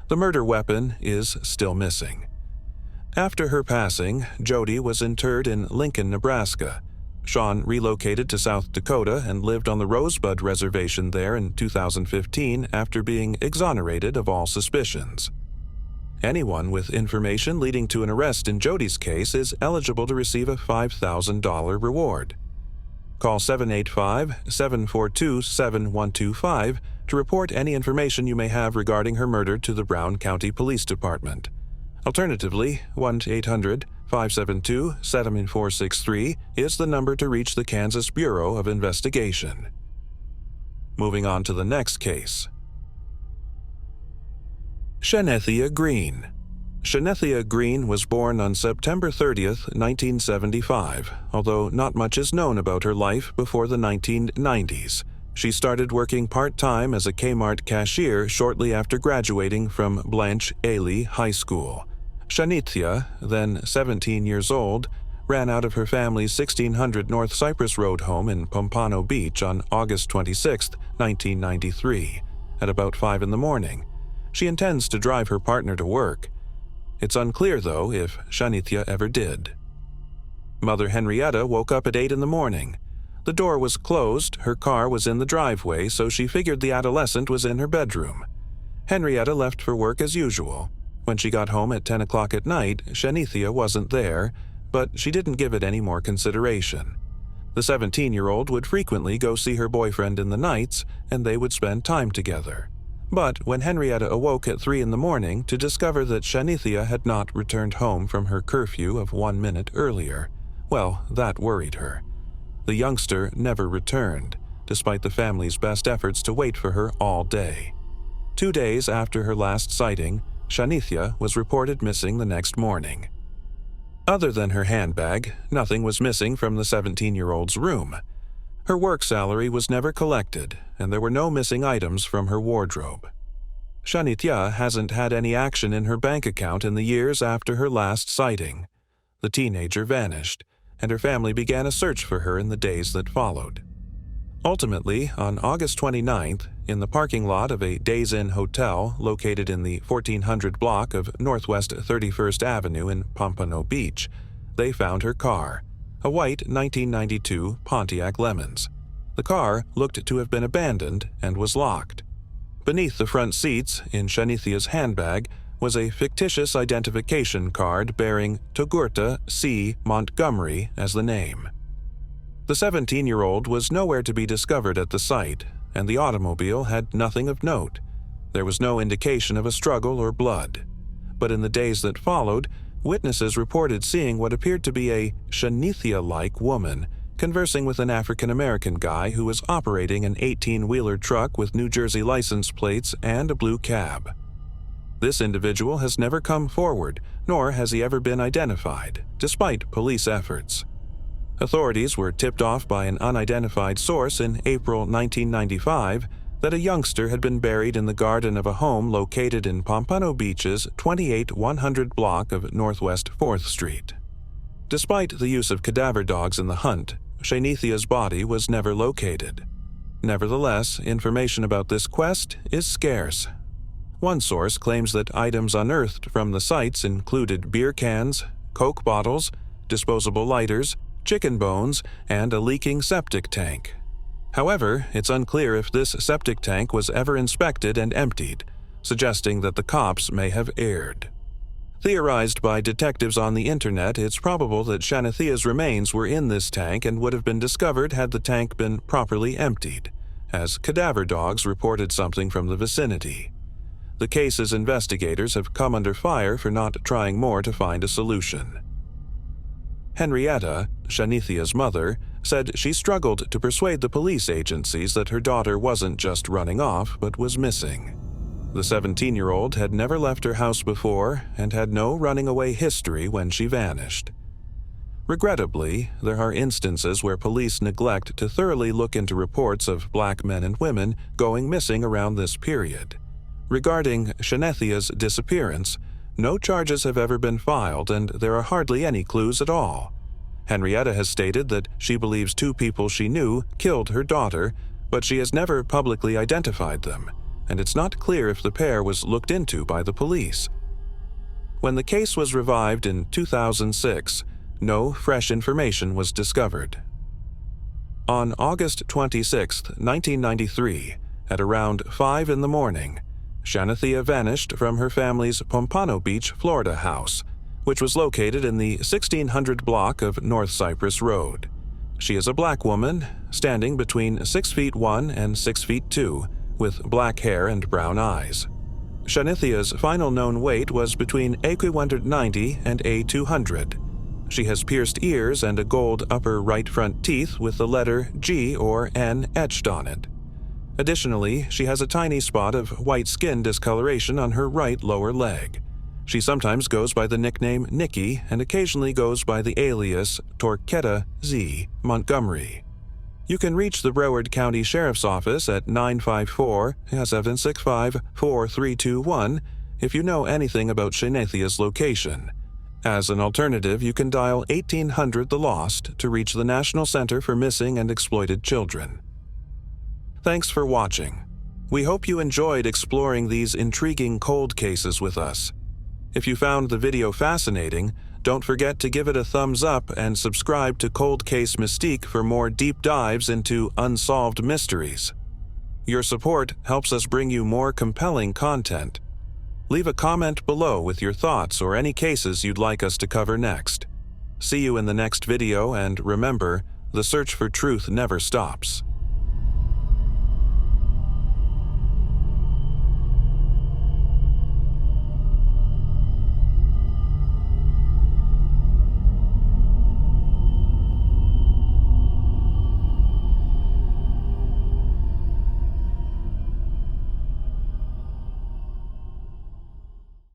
The murder weapon is still missing. After her passing, Jodie was interred in Lincoln, Nebraska. Sean relocated to South Dakota and lived on the Rosebud Reservation there in 2015 after being exonerated of all suspicions. Anyone with information leading to an arrest in Jodie's case is eligible to receive a $5,000 reward. Call 785-742-7125 to report any information you may have regarding her murder to the Brown County Police Department. Alternatively, 1-800-572-7463 is the number to reach the Kansas Bureau of Investigation. Moving on to the next case. Shenia Green. Shenia Green was born on September 30, 1975, although not much is known about her life before the 1990s. She started working part-time as a Kmart cashier shortly after graduating from Blanche Ailey High School. Shenia, then 17 years old, ran out of her family's 1600 North Cypress Road home in Pompano Beach on August 26, 1993, at about 5 in the morning. She intends to drive her partner to work. It's unclear, though, if Shenia ever did. Mother Henrietta woke up at 8 in the morning. The door was closed, her car was in the driveway, so she figured the adolescent was in her bedroom. Henrietta left for work as usual. When she got home at 10 o'clock at night, Shenia wasn't there, but she didn't give it any more consideration. The 17-year-old would frequently go see her boyfriend in the nights, and they would spend time together. But when Henrietta awoke at 3 in the morning to discover that Shenia had not returned home from her curfew of 1 minute earlier, well, that worried her. the youngster never returned, despite the family's best efforts to wait for her all day. 2 days after her last sighting, Shenia was reported missing the next morning. Other than her handbag, nothing was missing from the 17-year-old's room. Her work salary was never collected, and there were no missing items from her wardrobe. Shenia hasn't had any action in her bank account in the years after her last sighting. The teenager vanished, and her family began a search for her in the days that followed. Ultimately, on August 29th, in the parking lot of a Days Inn hotel located in the 1400 block of Northwest 31st Avenue in Pompano Beach, they found her car, a white 1992 Pontiac Lemons. The car looked to have been abandoned and was locked. Beneath the front seats, in Shenia's handbag, was a fictitious identification card bearing Togurta C. Montgomery as the name. The 17-year-old was nowhere to be discovered at the site, and the automobile had nothing of note. There was no indication of a struggle or blood. But in the days that followed, witnesses reported seeing what appeared to be a Shenia-like woman conversing with an African-American guy who was operating an 18-wheeler truck with New Jersey license plates and a blue cab. This individual has never come forward, nor has he ever been identified, despite police efforts. Authorities were tipped off by an unidentified source in April 1995 that a youngster had been buried in the garden of a home located in Pompano Beach's 28100 block of Northwest 4th Street. Despite the use of cadaver dogs in the hunt, Shenia's body was never located. Nevertheless, information about this quest is scarce. One source claims that items unearthed from the sites included beer cans, Coke bottles, disposable lighters, chicken bones, and a leaking septic tank. However, it's unclear if this septic tank was ever inspected and emptied, suggesting that the cops may have erred. Theorized by detectives on the internet, it's probable that Shenia's remains were in this tank and would have been discovered had the tank been properly emptied, as cadaver dogs reported something from the vicinity. The case's investigators have come under fire for not trying more to find a solution. Henrietta, Shenia's mother, said she struggled to persuade the police agencies that her daughter wasn't just running off but was missing. The 17-year-old had never left her house before and had no running away history when she vanished. Regrettably, there are instances where police neglect to thoroughly look into reports of black men and women going missing around this period. Regarding Shenia's disappearance, no charges have ever been filed and there are hardly any clues at all. Henrietta has stated that she believes 2 people she knew killed her daughter, but she has never publicly identified them, and it's not clear if the pair was looked into by the police. When the case was revived in 2006, no fresh information was discovered. On August 26, 1993, at around 5 in the morning, Shenia vanished from her family's Pompano Beach, Florida house, which was located in the 1600 block of North Cypress Road. She is a black woman, standing between 6'1" and 6'2", with black hair and brown eyes. Shenia's final known weight was between A190 and A200. She has pierced ears and a gold upper right front teeth with the letter G or N etched on it. Additionally, she has a tiny spot of white skin discoloration on her right lower leg. She sometimes goes by the nickname Nikki and occasionally goes by the alias Torquetta Z. Montgomery. You can reach the Broward County Sheriff's Office at 954-765-4321 if you know anything about Shenia's location. As an alternative, you can dial 1800 The Lost to reach the National Center for Missing and Exploited Children. Thanks for watching. We hope you enjoyed exploring these intriguing cold cases with us. If you found the video fascinating, don't forget to give it a thumbs up and subscribe to Cold Case Mystique for more deep dives into unsolved mysteries. Your support helps us bring you more compelling content. Leave a comment below with your thoughts or any cases you'd like us to cover next. See you in the next video, and remember, the search for truth never stops.